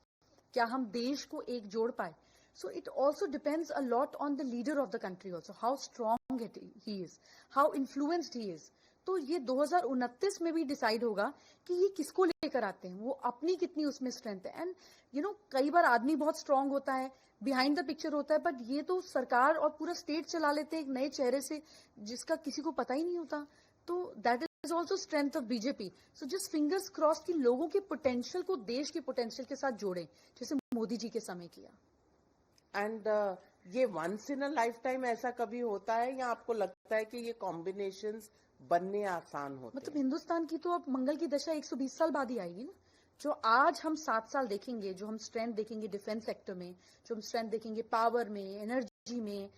क्या हम देश को एक जोड़ पाए? So it also depends a lot on the leader of the country also, how strong he is, how influenced he is. तो ये 2029 में भी डिसाइड होगा कि ये किसको लेकर आते हैं, वो अपनी कितनी उसमें स्ट्रेंथ है. एंड यू नो कई बार आदमी बहुत स्ट्रांग होता है, बिहाइंड द पिक्चर होता है, बट ये तो सरकार और पूरा स्टेट चला लेते हैं एक नए चेहरे से जिसका किसी को पता ही नहीं होता. तो that is also strength of BJP. So just fingers cross की लोगों के पोटेंशियल को देश के पोटेंशियल के साथ जोड़े, जैसे मोदी जी के समय किया. एंड ये once in a lifetime ऐसा कभी होता है या आपको लगता है कि ये कॉम्बिनेशंस बनने आसान होते मतलब हैं? हिंदुस्तान की तो अब मंगल की दशा 120 साल बाद ही आएगी ना. जो आज हम 7 साल देखेंगे, जो हम स्ट्रेंथ देखेंगे डिफेंस सेक्टर में, जो हम स्ट्रेंथ देखेंगे पावर में, एनर्जी में,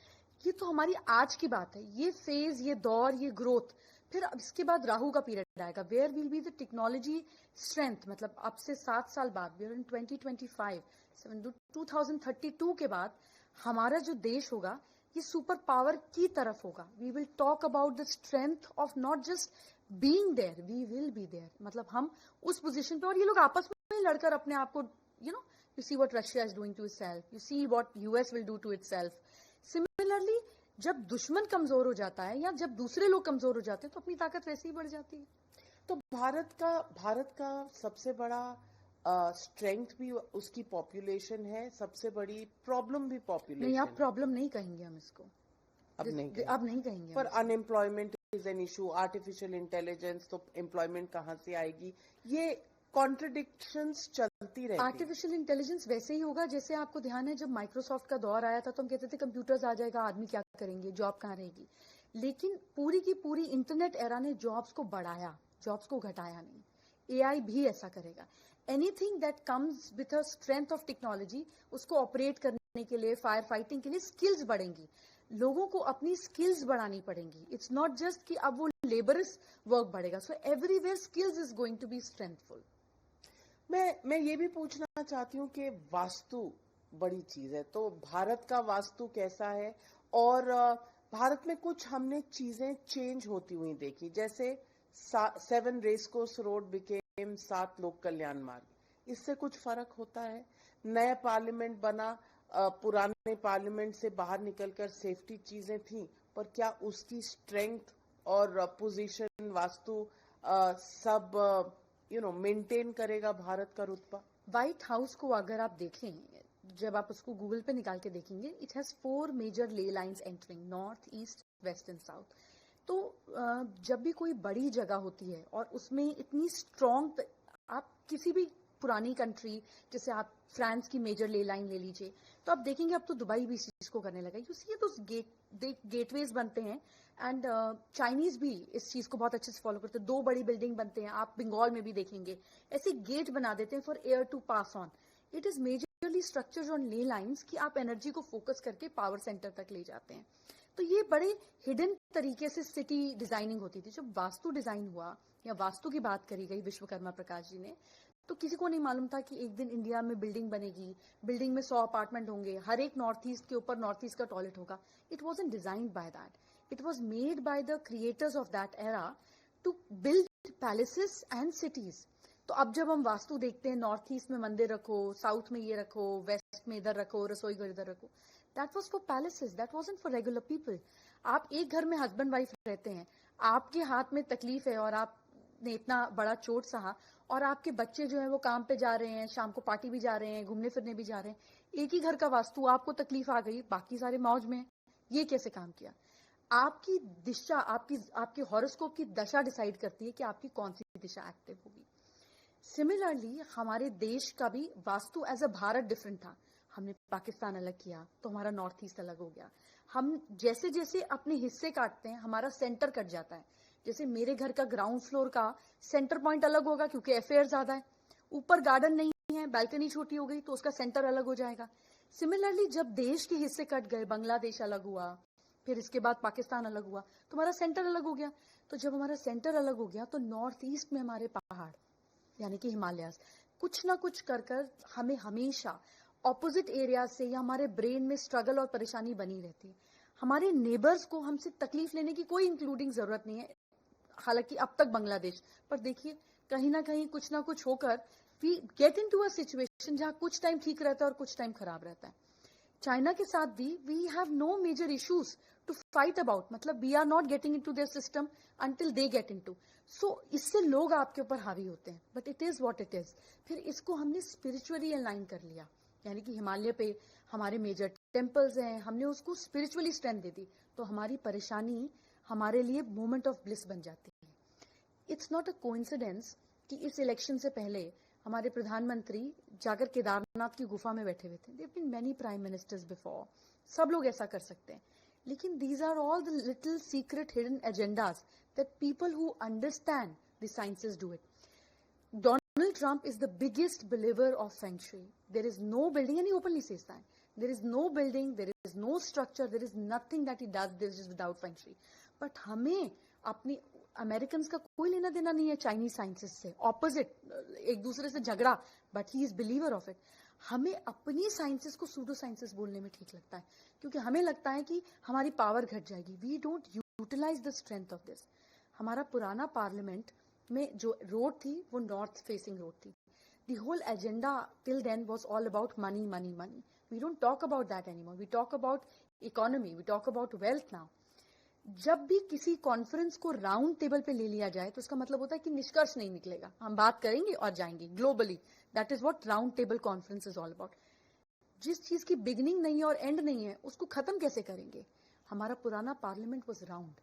ये तो हमारी आज की बात है. ये फेज, ये दौर, ये ग्रोथ, फिर अब इसके बाद राहु का पीरियड आएगा, where will be the technology strength. मतलब अब से 7 साल बाद, वी आर इन 2025, 2032 के बाद हमारा जो देश होगा ये सुपर पावर की तरफ होगा. We will talk about the strength of not just being there, we will be there. मतलब हम उस पोजीशन पे, और ये लोग आपस में लड़कर अपने आप को, you know, you see what Russia is doing to itself, you see what US will do to itself. Similarly जब दुश्मन कमजोर हो जाता है या जब दूसरे लोग कमजोर हो जाते हैं तो अपनी ताकत वैसे ही बढ़ जाती है. तो भारत का सबसे बड़ा स्ट्रेंथ भी उसकी पॉपुलेशन है, सबसे बड़ी प्रॉब्लम भी पॉपुलेशन. नहीं, आप प्रॉब्लम नहीं कहेंगे हम इसको, अब नहीं अब नहीं कहेंगे. पर unemployment is an issue, artificial intelligence, तो एम्प्लॉयमेंट कहाँ से आएगी? ये कॉन्ट्रडिक्शंस चलती रहती. आर्टिफिशियल इंटेलिजेंस वैसे ही होगा जैसे आपको ध्यान है जब माइक्रोसॉफ्ट का दौर आया था तो हम कहते थे कंप्यूटर्स आ जाएगा, आदमी क्या करेंगे, जॉब कहाँ रहेगी. लेकिन पूरी की पूरी इंटरनेट एरा ने जॉब्स को बढ़ाया, जॉब्स को घटाया नहीं. एआई भी ऐसा करेगा. Anything that comes with a strength of technology, उसको ऑपरेट करने के लिए, फायर फाइटिंग के लिए स्किल्स बढ़ेंगी. लोगों को अपनी स्किल्स बढ़ानी पड़ेंगी. इट्स नॉट जस्ट कि अब वो लेबरस वर्क बढ़ेगा. So everywhere skills is going to be strengthful. मैं ये भी पूछना चाहती हूँ कि वास्तु बड़ी चीज है, तो भारत का वास्तु कैसा है? और भारत में कुछ हमने चीजें चेंज होती हुई देखी, जैसे 7 रेस कोर्स रोड बिकेम 7 लोक कल्याण मार्ग. इससे कुछ फर्क होता है? नया पार्लियामेंट बना, पुराने पार्लियामेंट से बाहर निकलकर सेफ्टी चीजें थी, पर क्या उसकी स्ट्रेंथ और पोजीशन, वास्तु सब मेंटेन करेगा भारत का रुतबा? व्हाइट हाउस को अगर आप देखें, जब आप उसको गूगल पे निकाल के देखेंगे, it has 4 major ley lines entering north, east, west and south. तो जब भी कोई बड़ी जगह होती है और उसमें इतनी स्ट्रॉन्ग, आप किसी भी पुरानी कंट्री, जैसे आप फ्रांस की मेजर ले लाइन ले लीजिए, तो आप देखेंगे अब तो दुबई भी इस चीज को करने लगा. यू सी तो गेटवेज बनते हैं, एंड चाइनीज भी इस चीज को बहुत अच्छे से फॉलो करते हैं. 2 बड़ी बिल्डिंग बनते हैं, आप बंगाल में भी देखेंगे ऐसे गेट बना देते हैं for air to pass on. It is majorly structured on ley lines कि आप एनर्जी को फोकस करके पावर सेंटर तक ले जाते हैं. तो ये बड़े हिडन तरीके से सिटी डिजाइनिंग होती थी. जब वास्तु डिजाइन हुआ या वास्तु की बात करी गई विश्वकर्मा प्रकाश जी ने, तो किसी को नहीं मालूम था कि एक दिन इंडिया में बिल्डिंग बनेगी, बिल्डिंग में 100 अपार्टमेंट होंगे, हर एक नॉर्थ ईस्ट के ऊपर नॉर्थ ईस्ट का टॉयलेट होगा. It wasn't designed by that, it was made by the creators of that era to build palaces and cities. तो अब जब हम वास्तु देखते हैं, नॉर्थ ईस्ट में मंदिर रखो, साउथ में ये रखो, वेस्ट में इधर रखो, रसोई घर इधर रखो, that was for palaces, that wasn't for regular people. आप एक घर में हस्बैंड वाइफ रहते हैं, आपके हाथ में तकलीफ है और आपने इतना बड़ा चोट सहा, और आपके बच्चे जो है वो काम पे जा रहे हैं, शाम को पार्टी भी जा रहे हैं, घूमने फिरने भी जा रहे हैं. एक ही घर का वास्तु, आपको तकलीफ आ गई, बाकी सारे मौज में. ये कैसे काम किया? आपकी दिशा, आपकी हॉरोस्कोप की दशा डिसाइड करती है कि आपकी कौन सी दिशा एक्टिव होगी. सिमिलरली हमारे देश का भी vastu as a Bharat different था. हमने पाकिस्तान अलग किया तो हमारा नॉर्थ ईस्ट अलग हो गया. हम जैसे जैसे अपने हिस्से काटते हैं, हमारा सेंटर कट जाता है. जैसे मेरे घर का ग्राउंड फ्लोर का सेंटर पॉइंट अलग होगा क्योंकि एफेयर ज्यादा है, ऊपर गार्डन नहीं है, बैल्कनी छोटी हो गई तो उसका सेंटर अलग हो जाएगा. सिमिलरली जब देश के हिस्से कट गए, बांग्लादेश अलग हुआ, फिर इसके बाद पाकिस्तान अलग हुआ, तो हमारा सेंटर अलग हो गया. तो जब हमारा सेंटर अलग हो गया तो नॉर्थ ईस्ट में हमारे पहाड़ यानी कि हिमालयास, कुछ ना कुछ कर हमें हमेशा ऑपोजिट एरिया से या हमारे ब्रेन में स्ट्रगल और परेशानी बनी रहती है. हमारे नेबर्स को हमसे तकलीफ लेने की कोई इंक्लूडिंग जरूरत नहीं है, हालांकि अब तक बांग्लादेश, पर देखिए कहीं ना कहीं कुछ ना कुछ होकर we get into a situation जहां कुछ टाइम ठीक रहता है और कुछ टाइम खराब रहता है। चाइना के साथ भी we have no major issues to fight about, मतलब we are not getting into their system until they get into. So इससे लोग आपके ऊपर हावी होते हैं, but it is what it is. फिर इसको हमने स्पिरिचुअली अलाइन कर लिया, यानी कि हिमालय पे हमारे मेजर टेम्पल्स हैं, हमने उसको स्पिरिचुअली स्ट्रेंथ दे दी, तो हमारी परेशानी हमारे लिए मोमेंट ऑफ ब्लिस बन जाती है। इट्स नॉट अ कोइंसिडेंस कि इस इलेक्शन से पहले हमारे प्रधानमंत्री जाकर केदारनाथ की गुफा में बैठे हुए थे। There been many prime ministers before, सब लोग ऐसा कर सकते हैं, लेकिन these are all the little secret hidden agendas that people who understand the sciences do it. Donald Trump is the biggest believer of Feng Shui. There is no building, and he openly says that. There is no building, there is no structure, there is nothing that he does this is without Feng Shui. But हमें अपनी American का कोई लेना देना नहीं है Chinese sciences से, opposite, एक दूसरे से झगड़ा, but he is believer of it. हमें अपनी साइंसेस को सूडो साइंसेस बोलने में ठीक लगता है, क्योंकि हमें लगता है कि हमारी पावर घट जाएगी। We don't utilize the strength of this. हमारा पुराना पार्लियामेंट में जो रोड थी वो नॉर्थ फेसिंग रोड थी। The whole agenda till then was all about money money money. We don't talk about that anymore, we talk about economy, we talk about wealth now. जब भी किसी conference को round table पे ले लिया जाए तो उसका मतलब होता है कि निष्कर्ष नहीं निकलेगा, हम बात करेंगे और जाएंगे globally. That is what round table conference is all about. जिस चीज की बिगिनिंग नहीं है और एंड नहीं है उसको खत्म कैसे करेंगे? हमारा पुराना पार्लियामेंट वाज राउंड,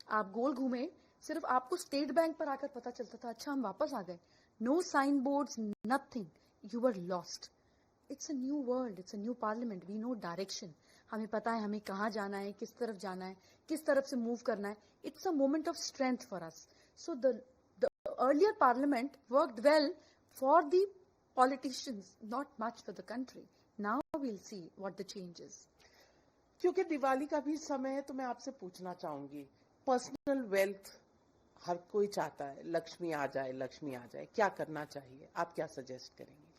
आप गोल घूमे, सिर्फ आपको स्टेट बैंक पर आकर पता चलता था अच्छा हम वापस आ गए। No sign boards, nothing, you were lost. It's a new world, it's a new parliament, we know direction, हमें पता है हमें कहाँ जाना है, किस तरफ जाना है, किस तरफ से मूव करना है। It's a moment of strength for us. So the earlier parliament worked well for the politicians, not much for the country. Now we'll see what the changes. क्योंकि दिवाली का भी समय है तो मैं आपसे पूछना चाहूंगी, पर्सनल वेल्थ हर कोई चाहता है, लक्ष्मी आ जाए, लक्ष्मी आ जाए, क्या करना चाहिए, आप क्या सजेस्ट करेंगे?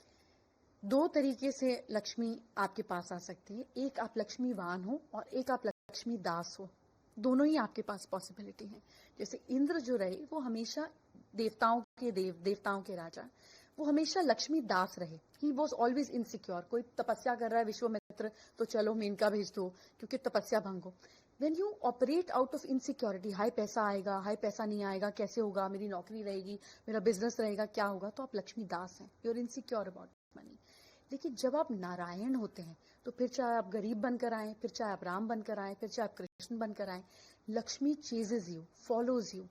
दो तरीके से लक्ष्मी आपके पास आ सकती है, एक आप लक्ष्मीवान हो और एक आप लक्ष्मी दास हो। दोनों ही आपके पास पॉसिबिलिटी है। जैसे इंद्र जो रहे वो हमेशा देवताओं के देवताओं के राजा, वो हमेशा लक्ष्मी दास रहे। He was always insecure. कोई तपस्या कर रहा है विश्वामित्र, तो चलो मेनका भेज दो क्योंकि तपस्या भंग हो। When you operate out of insecurity, high पैसा आएगा, हाई पैसा नहीं आएगा, कैसे होगा, मेरी नौकरी रहेगी, मेरा बिजनेस रहेगा, क्या होगा, तो आप लक्ष्मी दास हैं, you are insecure about money. लेकिन जब आप नारायण होते हैं तो फिर चाहे आप गरीब बनकर आए, फिर चाहे आप राम बनकर आए, फिर चाहे आप कृष्ण बनकर आए, Lakshmi chases you, follows you.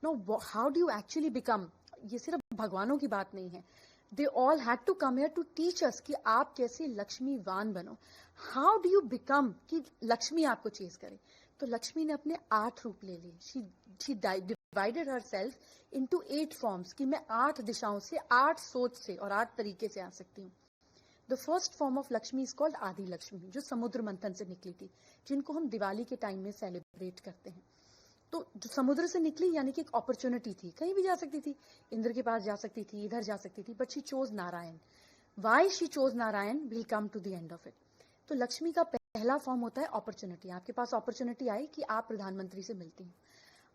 No how do you actually become, ये सिर्फ भगवानों की बात नहीं है, they all had to come here to teach us कि आप कैसे लक्ष्मीवान बनो। हाउ डू यू बिकम कि लक्ष्मी आपको चेज करे? तो लक्ष्मी ने अपने 8 रूप ले लिए। She divided herself into 8 forms कि मैं 8 दिशाओं से, 8 सोच से और 8 तरीके से आ सकती हूँ। The first form of Lakshmi is called आदि लक्ष्मी, जो समुद्र मंथन से निकली थी, जिनको हम दिवाली के टाइम में सेलिब्रेट करते हैं। तो जो समुद्र से निकली यानी कि एक अपॉर्चुनिटी थी, कहीं भी जा सकती थी, इंद्र के पास जा सकती थी, इधर जा सकती थी, but she chose Narayan. Why she chose Narayan will come to the end of it. तो लक्ष्मी का पहला फॉर्म होता है अपॉर्चुनिटी। आपके पास अपॉर्चुनिटी आई कि आप प्रधानमंत्री से मिलती हैं।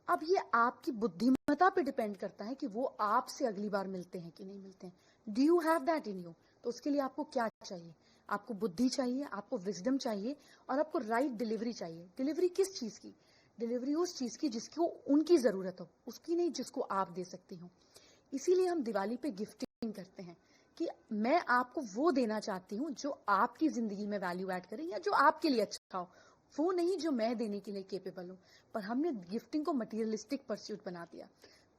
अब ये आपकी बुद्धिमत्ता पे डिपेंड करता है कि वो आपसे अगली बार मिलते हैं कि नहीं मिलते हैं। Do you have that in you? तो उसके लिए आपको क्या चाहिए? आपको बुद्धि चाहिए, आपको विजडम चाहिए और आपको राइट डिलीवरी चाहिए। डिलीवरी किस चीज की? डिलीवरी उस चीज की जिसको उनकी जरूरत हो, उसकी नहीं जिसको आप दे सकती हो। इसीलिए हम दिवाली पे गिफ्टिंग करते हैं कि मैं आपको वो देना चाहती हूँ जो आपकी जिंदगी में वैल्यू ऐड करे या जो आपके लिए अच्छा हो, वो नहीं जो मैं देने के लिए केपेबल हूँ। पर हमने गिफ्टिंग को मटीरियलिस्टिक परस्यूट बना दिया।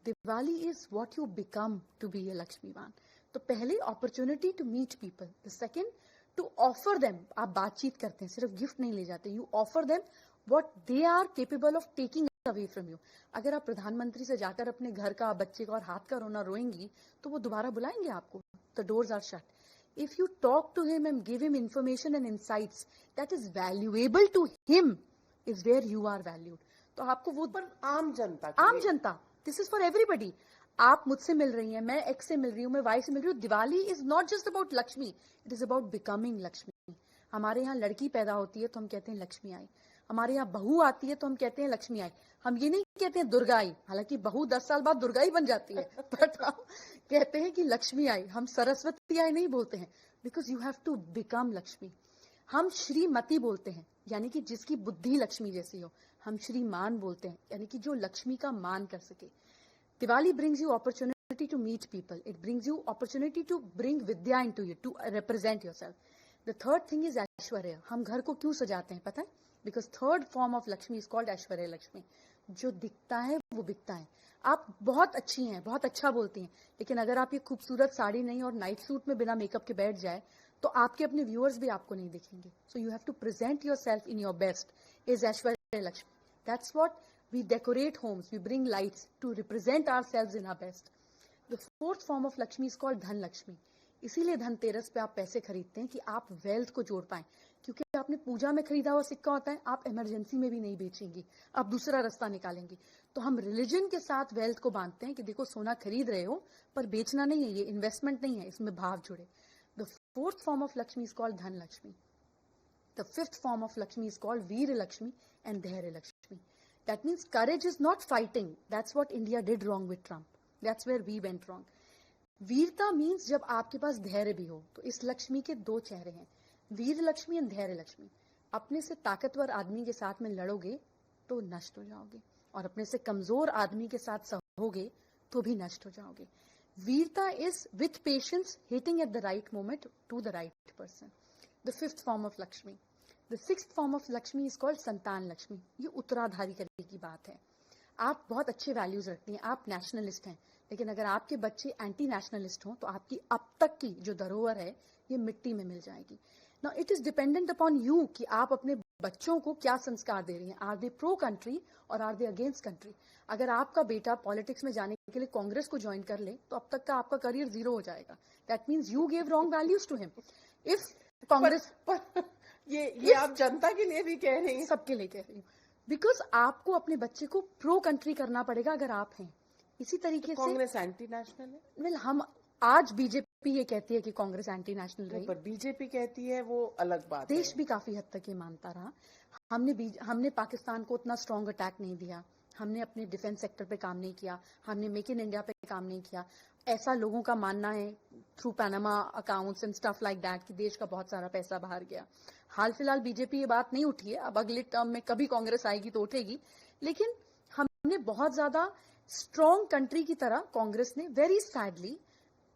Diwali is what you become to be a लक्ष्मीवान। तो पहले opportunity to meet people, the second to offer them. आप बातचीत करते हैं, सिर्फ गिफ्ट नहीं ले जाते, you offer them what they are capable of taking away from you. अगर आप प्रधानमंत्री से जाकर अपने घर का, बच्चे का और हाथ का रोना रोएंगी तो वो दोबारा बुलाएंगे आपको? The doors are shut. If you talk to him and give him information and insights that is valuable to him, is where you are valued. तो आपको वो, पर आम जनता, this is for everybody. आप मुझसे मिल रही हैं, मैं X से मिल रही हूँ, मैं Y से मिल रही हूँ। Diwali is not just about Lakshmi, it is about becoming Lakshmi. हमारे यहाँ लड़की पैदा होती है तो हम कहते हैं लक्ष्मी आई। हमारे यहाँ बहू आती है तो हम कहते हैं लक्ष्मी आई, हम ये नहीं कहते हैं दुर्गा आई, हालांकि बहू 10 साल बाद दुर्गा ही बन जाती है, बट हम कहते हैं कि लक्ष्मी आई, हम सरस्वती आई नहीं बोलते हैं, because you have to become Lakshmi. हम श्रीमती बोलते हैं, यानी कि जिसकी बुद्धि लक्ष्मी जैसी हो। हम श्रीमान बोलते हैं, यानी कि जो लक्ष्मी का मान कर सके। Diwali brings you opportunity to meet people. It brings you opportunity to bring vidya into you, to represent yourself. The third thing is Aishwarya. हम घर को क्यों सजाते हैं पता है? Because third form of Lakshmi is called Aishwarya Lakshmi. जो दिखता है वो बिकता है। आप बहुत अच्छी हैं, बहुत अच्छा बोलती हैं, लेकिन अगर आप ये खूबसूरत साड़ी नहीं और नाइट सूट में बिना मेकअप के बैठ जाए तो आपके अपने व्यूअर्स भी आपको नहीं दिखेंगे। So you have to present yourself in your best is Aishwarya Lakshmi. That's what we decorate homes, we bring lights to represent ourselves in our best. The fourth form of Lakshmi is called Dhan Lakshmi. इसीलिए धनतेरस पे आप पैसे खरीदते हैं कि आप wealth को जोड़ पाएं, क्योंकि आपने पूजा में खरीदा हुआ सिक्का होता है, आप इमरजेंसी में भी नहीं बेचेंगी, आप दूसरा रास्ता निकालेंगी। तो हम रिलीजन के साथ वेल्थ को बांधते हैं कि देखो सोना खरीद रहे हो पर बेचना नहीं है, ये इन्वेस्टमेंट नहीं है, इसमें भाव जुड़े। The fourth form of Lakshmi is called Dhan Lakshmi. The fifth form of Lakshmi is called Veer Lakshmi and Dhairya Lakshmi. That means courage is not fighting. That's what India did wrong with Trump. That's where we went wrong. वीरता means जब आपके पास धैर्य भी हो। तो इस लक्ष्मी के दो चेहरे हैं, वीर लक्ष्मी एंड धैर्य लक्ष्मी। अपने से ताकतवर आदमी के साथ में लड़ोगे तो नष्ट हो जाओगे, और अपने से कमजोर आदमी के साथ सहोगे तो भी नष्ट हो जाओगे। वीरता is with patience hitting at the right moment to the right person. The fifth form of Lakshmi. The sixth form of Lakshmi is called संतान लक्ष्मी। ये उत्तराधारी करने की बात है। आप बहुत अच्छे वैल्यूज रखती हैं, आप नेशनलिस्ट हैं, लेकिन अगर आपके बच्चे एंटी नेशनलिस्ट हों तो आपकी अब तक की जो धरोहर है ये मिट्टी में मिल जाएगी। Now it is dependent upon you कि आप अपने बच्चों को क्या संस्कार दे रही हैं। आर दे प्रो कंट्री और आर दे अगेंस्ट कंट्री? अगर आपका बेटा पॉलिटिक्स में जाने के लिए कांग्रेस को ज्वाइन कर ले तो अब तक का आपका करियर जीरो हो जाएगा। That means you gave wrong values to him. If Congress ये आप जनता के लिए भी कह रही हैं? सबके लिए कह रही हूँ, बिकॉज आपको अपने बच्चे को प्रो कंट्री करना पड़ेगा अगर आप हैं। इसी तरीके तो कांग्रेस एंटी नेशनल है? वेल हम आज बीजेपी ये कहती है कि कांग्रेस एंटी नेशनल रही, पर बीजेपी कहती है वो अलग बात देश है। भी काफी हद तक ये मानता रहा। हमने पाकिस्तान को उतना स्ट्रॉन्ग अटैक नहीं दिया, हमने अपने डिफेंस सेक्टर पे काम नहीं किया, हमने मेक इन इंडिया पे काम नहीं किया। ऐसा लोगों का मानना है through Panama accounts and stuff like that कि देश का बहुत सारा पैसा बाहर गया। हाल फिलहाल बीजेपी ये बात नहीं उठी है, अब अगले टर्म में कभी कांग्रेस आएगी तो उठेगी, लेकिन हमने बहुत ज्यादा स्ट्रॉन्ग कंट्री की तरह कांग्रेस ने वेरी सैडली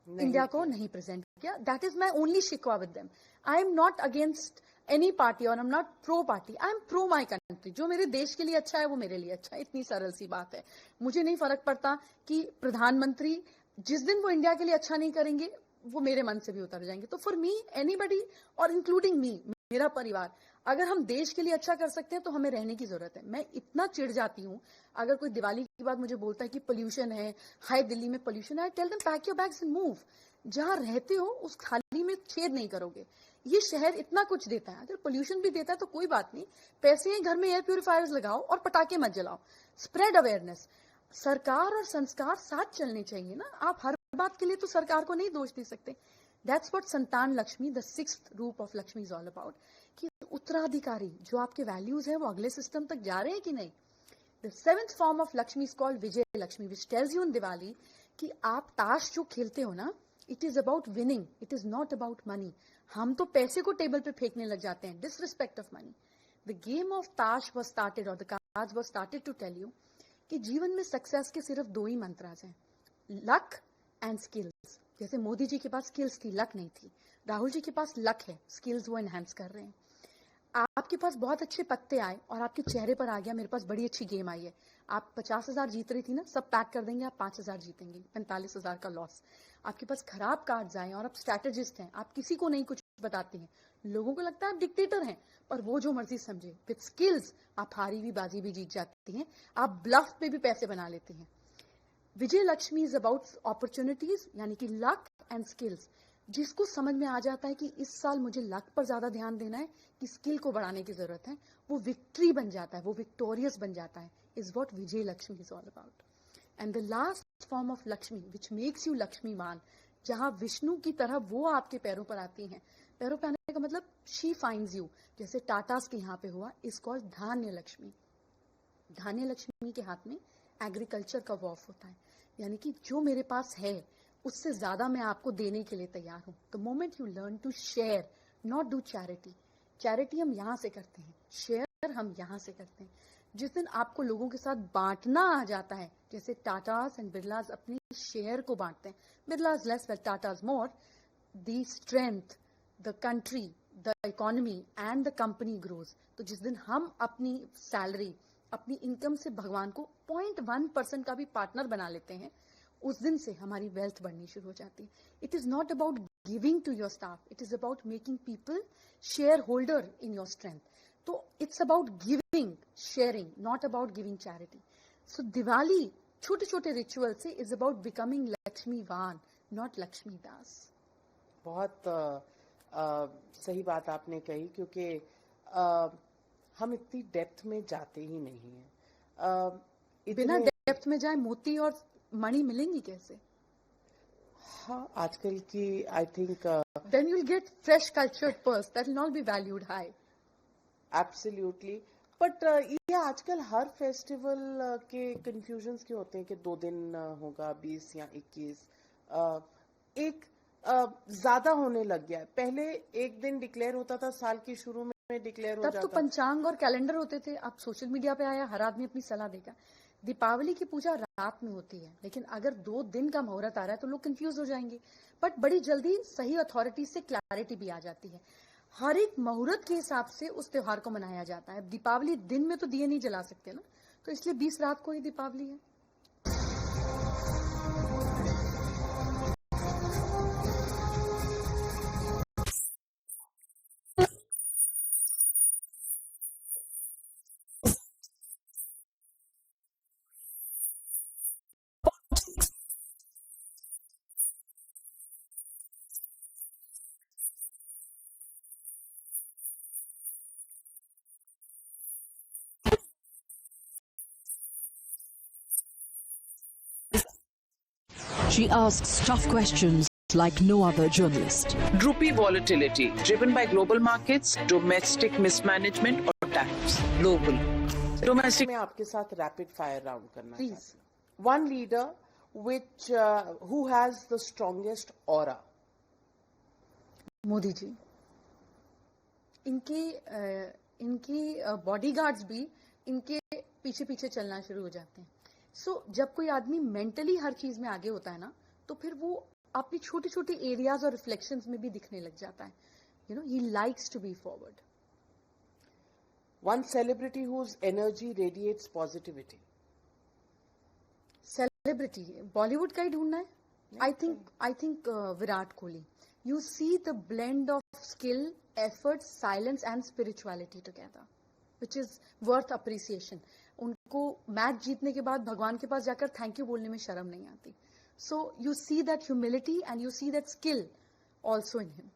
इंडिया को नहीं प्रेजेंट किया। दैट इज माई ओनली शिकवा with them. I am not against any party और I am not pro party, I am pro my country. जो मेरे देश के लिए अच्छा है वो मेरे लिए अच्छा है, इतनी सरल सी बात है। मुझे नहीं फर्क पड़ता कि प्रधानमंत्री जिस दिन वो इंडिया के लिए अच्छा नहीं करेंगे वो मेरे मन से भी उतर जाएंगे। तो फॉर मी एनीबडी और इंक्लूडिंग मी, मेरा परिवार, अगर हम देश के लिए अच्छा कर सकते हैं तो हमें रहने की जरूरत है। मैं इतना चिढ़ जाती हूँ अगर कोई दिवाली की बात मुझे बोलता है कि पोल्यूशन है, हाय दिल्ली में पोल्यूशन है, I tell them pack your bags and move. जहां रहते हो उस थाली में छेद नहीं करोगे। ये शहर इतना कुछ देता है, अगर पोल्यूशन भी देता है तो कोई बात नहीं, पैसे हैं घर में एयर प्यूरिफायर्स लगाओ और पटाखे मत जलाओ। Spread awareness. सरकार और संस्कार साथ चलने चाहिए ना, आप हर बात के लिए तो सरकार को नहीं दोष दे सकते। दैट्स व्हाट संतान लक्ष्मी, द सिक्स्थ रूप of Lakshmi is all about, कि उत्तराधिकारी जो आपके वैल्यूज है वो अगले सिस्टम तक जा रहे हैं कि नहीं। The seventh form of Lakshmi is called Vijay Lakshmi, which tells you in Diwali कि आप ताश जो खेलते हो ना, it is about winning, it is not about money. हम तो पैसे को टेबल पे फेंकने लग जाते हैं, disrespect of money. The game of ताश वॉज स्टार्टेड और the cards was started to tell you कि जीवन में सक्सेस के सिर्फ दो ही मंत्राज हैं, लक एंड स्किल्स। जैसे मोदी जी के पास स्किल्स थी, लक नहीं थी। राहुल जी के पास लक है, स्किल्स वो एनहांस कर रहे हैं। आपके पास बहुत अच्छे पत्ते आए और आपके चेहरे पर आ गया मेरे पास बड़ी अच्छी गेम आई है, आप 50,000 जीत रही थी ना, सब पैक कर देंगे, आप 5,000 जीतेंगे, 45,000 का लॉस। आपके पास खराब कार्ड्स आए और आप स्ट्रैटेजिस्ट हैं, आप किसी को नहीं कुछ बताते हैं, लोगों को लगता है आप डिक्टेटर हैं, पर वो जो मर्जी समझे। विद स्किल्स आप हारी हुई बाजी भी जीत जाती हैं, आप ब्लफ पे भी पैसे बना लेते हैं। विजय लक्ष्मी इज अबाउट अपॉर्चुनिटीज, यानी कि लक एंड स्किल्स। जिसको समझ में आ जाता है कि इस साल मुझे लक पर ज्यादा ध्यान देना है कि स्किल को बढ़ाने की जरूरत है, वो विक्ट्री बन जाता है, वो विक्टोरियस बन जाता है, is what Vijay Lakshmi is all about. And the last form of Lakshmi which makes you लक्ष्मीमान, जहां विष्णु की तरह वो आपके पैरों पर आती हैं। पैरों पर आने का मतलब शी फाइंड्स यू, जैसे टाटास के यहाँ पे हुआ, इज कॉल्ड धान्य लक्ष्मी। धान्य लक्ष्मी के हाथ में एग्रीकल्चर का वॉफ होता है, यानी कि जो मेरे पास है उससे ज्यादा मैं आपको देने के लिए तैयार हूं। The moment you learn to share, not do charity, charity हम यहां से करते हैं, शेयर हम यहां से करते हैं। जिस दिन आपको लोगों के साथ बांटना आ जाता है, जैसे टाटास एंड बिरलास अपने शेयर को बांटते हैं, Birlas less but Tatas more, the strength, the country, the economy and the company grows. तो जिस दिन हम अपनी सैलरी, अपनी इनकम से भगवान को 0.1% का भी पार्टनर बना लेते हैं, उस दिन से हमारी वेल्थ बढ़नी शुरू हो जाती है। It is not about giving to your staff, it is about making people shareholder in your strength. तो it's about giving, sharing, not about giving charity. So Diwali छोटे छोटे रिचुअल से इज अबाउट बिकमिंग लक्ष्मीवान, not Lakshmi दास। बहुत सही बात आपने कही, क्योंकि हम इतनी डेप्थ में जाते ही नहीं हैं। बिना डेप्थ में जाए मोती और मणि मिलेंगी कैसे? हाँ, आजकल की I think then you will get fresh cultured purse that will not be valued high. Absolutely. But ये आजकल हर फेस्टिवल के कंफ्यूजन्स क्यों होते हैं कि 2 दिन होगा, 20 या 21, एक ज्यादा होने लग गया है। पहले एक दिन डिक्लेयर होता था, साल की शुरू में डिक्लेयर हो तब जाता तो पंचांग और कैलेंडर होते थे। अब सोशल मीडिया पे आया, हर आदमी अपनी सलाह देगा। दीपावली की पूजा रात में होती है, लेकिन अगर 2 दिन का मुहूर्त आ रहा है तो लोग कंफ्यूज हो जाएंगे। बट बड़ी जल्दी सही अथॉरिटी से क्लैरिटी भी आ जाती है। हर एक मुहूर्त के हिसाब से उस त्योहार को मनाया जाता है। दीपावली दिन में तो दिए नहीं जला सकते ना, तो इसलिए 20 रात को ही दीपावली है। She asks tough questions like no other journalist. Droopy volatility driven by global markets, domestic mismanagement or tax. Global. Domestic. मैं आपके साथ रैपिड फायर राउंड करना Please. चाहती हूँ। One leader which who has the strongest aura? Modi ji. इनके bodyguards भी इनके पीछे पीछे चलना शुरू हो जाते हैं। सो जब कोई आदमी मेंटली हर चीज में आगे होता है ना, तो फिर वो अपनी छोटी छोटी एरियाज और रिफ्लेक्शंस में भी दिखने लग जाता है। You know, he likes to be forward. One celebrity whose energy radiates positivity. Celebrity Bollywood का ही ढूंढना है। I think Virat Kohli. You see the blend of skill, effort, silence and spirituality together, which is worth appreciation. उनको match जीतने के बाद भगवान के पास जाकर थैंक यू बोलने में शर्म नहीं आती। So you see that humility and you see that skill also in him.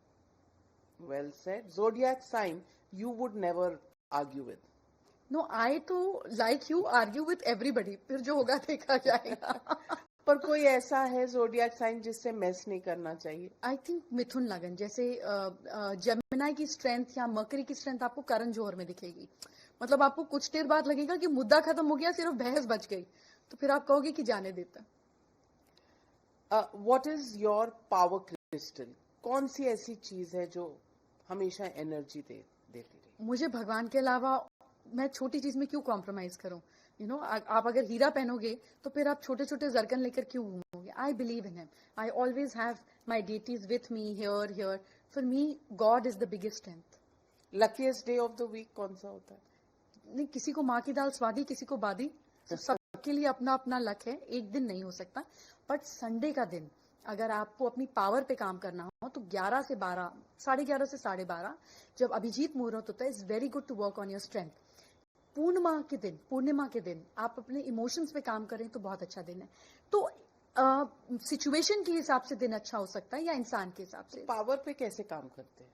Well said. Zodiac sign you would never argue with. No, I तो like you argue with everybody, फिर जो होगा देखा जाएगा। पर कोई ऐसा है जोडियाक साइन जिससे मैस नहीं करना चाहिए? आई थिंक मिथुन लगन, जैसे जेमिनाई की स्ट्रेंथ या मकरी की स्ट्रेंथ आपको करण जौहर में दिखेगी। मतलब आपको कुछ देर बाद लगेगा कि मुद्दा खत्म हो गया, सिर्फ बहस बच गई, तो फिर आप कहोगे कि जाने देता। What is your power crystal? कौन सी ऐसी चीज है जो हमेशा एनर्जी देती रहे? मुझे भगवान के अलावा मैं छोटी चीज में क्यों कॉम्प्रोमाइज करूं? यू नो, आप अगर हीरा पहनोगे तो फिर आप छोटे छोटे जरकन लेकर क्यों घूमोगे? I believe in him. I always have my deities with me here. For me God is the biggest strength. Luckiest day of the week कौन सा होता है? नहीं, किसी को माँ की दाल स्वादी, किसी को बादी, तो सबके लिए अपना अपना लक है। एक दिन नहीं हो सकता, बट संडे का दिन अगर आपको अपनी पावर पे काम करना हो तो 11 से 12, 11:30 से 12:30 जब अभिजीत मुहूर्त होता है, is very good to work on your strength. पूर्णिमा के दिन आप अपने इमोशंस पे काम करें तो बहुत अच्छा दिन है। तो सिचुएशन के हिसाब से दिन अच्छा हो सकता है या इंसान के हिसाब से। पावर पे कैसे काम करते हैं?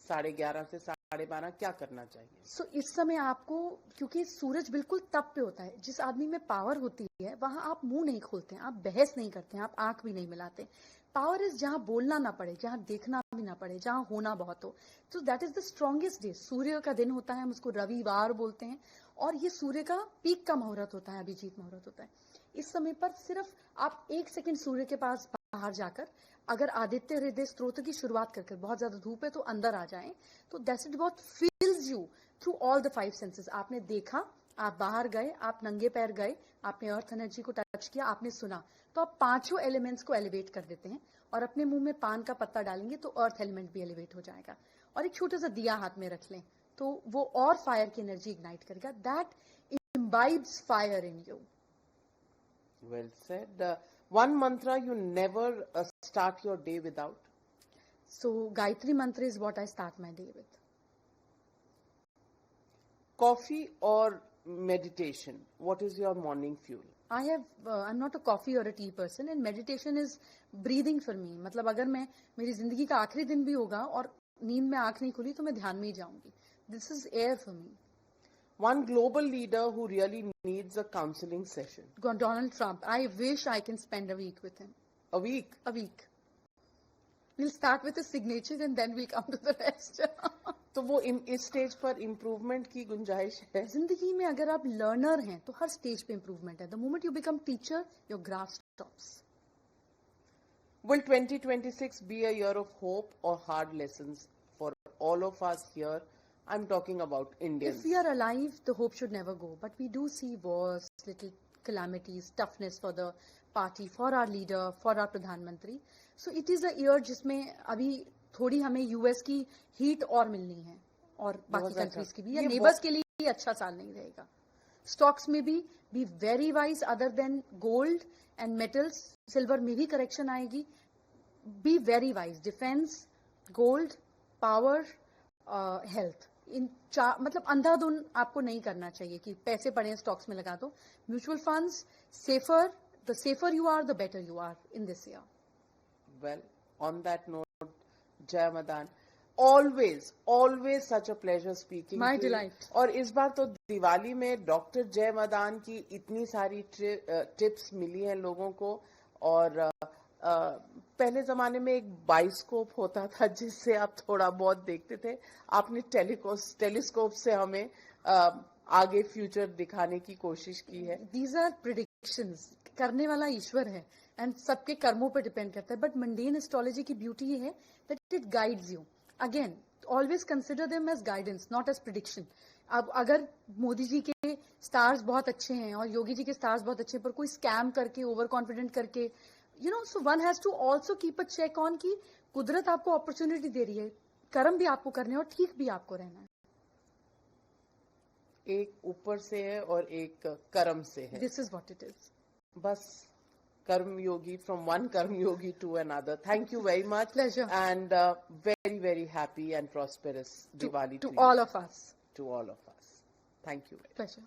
11:30 से 12:30 क्या करना चाहिए? सो इस समय आपको, क्योंकि सूरज बिल्कुल तप पे होता है, जिस आदमी में पावर होती है वहां आप मुंह नहीं खोलते हैं, आप बहस नहीं करते हैं, आप आंख भी नहीं मिलाते। पावर इज जहां बोलना ना पड़े, जहां देखना भी ना पड़े, जहां होना बहुत हो। तो that is the strongest day. सूर्य का दिन होता है, हम उसको रविवार बोलते हैं, और ये सूर्य का पीक का मुहूर्त होता है, अभिजीत मुहूर्त होता है। इस समय पर सिर्फ आप 1 सेकंड सूर्य के पास बाहर जाकर, अगर आदित्य हृदय स्तोत्र की शुरुआत करके, बहुत ज्यादा धूप है तो अंदर आ जाएं, तो that's it what feels you through all the 5 senses. आपने देखा, आप बाहर गए, आप नंगे पैर गए, आपने अर्थ एनर्जी को टच किया, आपने सुना, तो आप 5 एलिमेंट्स को एलिवेट कर देते हैं। और अपने मुंह में पान का पत्ता डालेंगे तो अर्थ एलिमेंट भी एलिवेट हो जाएगा। और एक छोटा सा दिया हाथ में रख लें तो वो और फायर की एनर्जी इग्नाइट करेगा। That imbibes fire in you. Well said. One mantra you never start your day without? So Gayatri mantra is what I start my day with. Coffee or meditation? What is your morning fuel? I'm not a coffee or a tea person, and meditation is breathing for me. मतलब अगर मैं, मेरी जिंदगी का आखिरी दिन भी होगा और नींद में आंख नहीं खुली तो मैं ध्यान में ही जाऊंगी. This is air for me. One global leader who really needs a counseling session. Donald Trump. I wish I can spend a week with him. A week? A week. We'll start with his signature and then we'll come to the rest. तो वो इस stage पर improvement की गुंजाइश है? जिंदगी में अगर आप लर्नर हैं तो हर स्टेज पे इम्प्रूवमेंट है. The moment you become teacher, your graph stops. Will 2026 be a year of hope or hard lessons for all of us here? I'm talking about Indians. If we are alive, the hope should never go. But we do see wars, little calamities, toughness for the party, for our leader, for our Pradhan Mantri. So it is a year जिसमें अभी थोड़ी हमें US की heat और मिलनी है और बाकी कंट्रीज की भी, या नेबर्स के लिए अच्छा साल नहीं रहेगा. स्टॉक्स में भी be very wise. Other than gold and metals, silver में भी करेक्शन आएगी. Be very wise. Defence, gold, power, health, इन चार, मतलब अंधाधुन आपको नहीं करना चाहिए कि पैसे पड़े स्टॉक्स में लगा दो. Mutual funds, safer. The safer you are, the better you are in this year. Well, on that note, Jai Madan, always such a pleasure speaking My to delight. you. और इस बार तो दिवाली में डॉक्टर जय मदान की इतनी सारी टिप्स मिली हैं लोगों को. और पहले जमाने में एक बाइस्कोप होता था जिससे आप थोड़ा बहुत देखते थे. आपने टेलीस्कोप से हमें आगे फ्यूचर दिखाने की कोशिश की है. These are predictions. करने वाला ईश्वर है एंड सबके कर्मों पर डिपेंड करता है. बट मंडेन एस्ट्रोलॉजी की ब्यूटी ये है that it guides you. Again, always consider them as guidance, not as prediction. अब अगर मोदी जी के स्टार्स बहुत अच्छे हैं और योगी जी के स्टार्स बहुत अच्छे हैं, पर कोई स्कैम करके, ओवर कॉन्फिडेंट करके, so one has to also keep a check on कि कुदरत आपको अपॉर्चुनिटी दे रही है, कर्म भी आपको करने और ठीक भी आपको रहना है. एक ऊपर से है और एक कर्म से है. This is what it is. बस कर्म योगी, from one कर्म योगी to another. Thank you very much. Pleasure. And very happy and prosperous Diwali to you. all of us. To all of us. Thank you very much. Pleasure.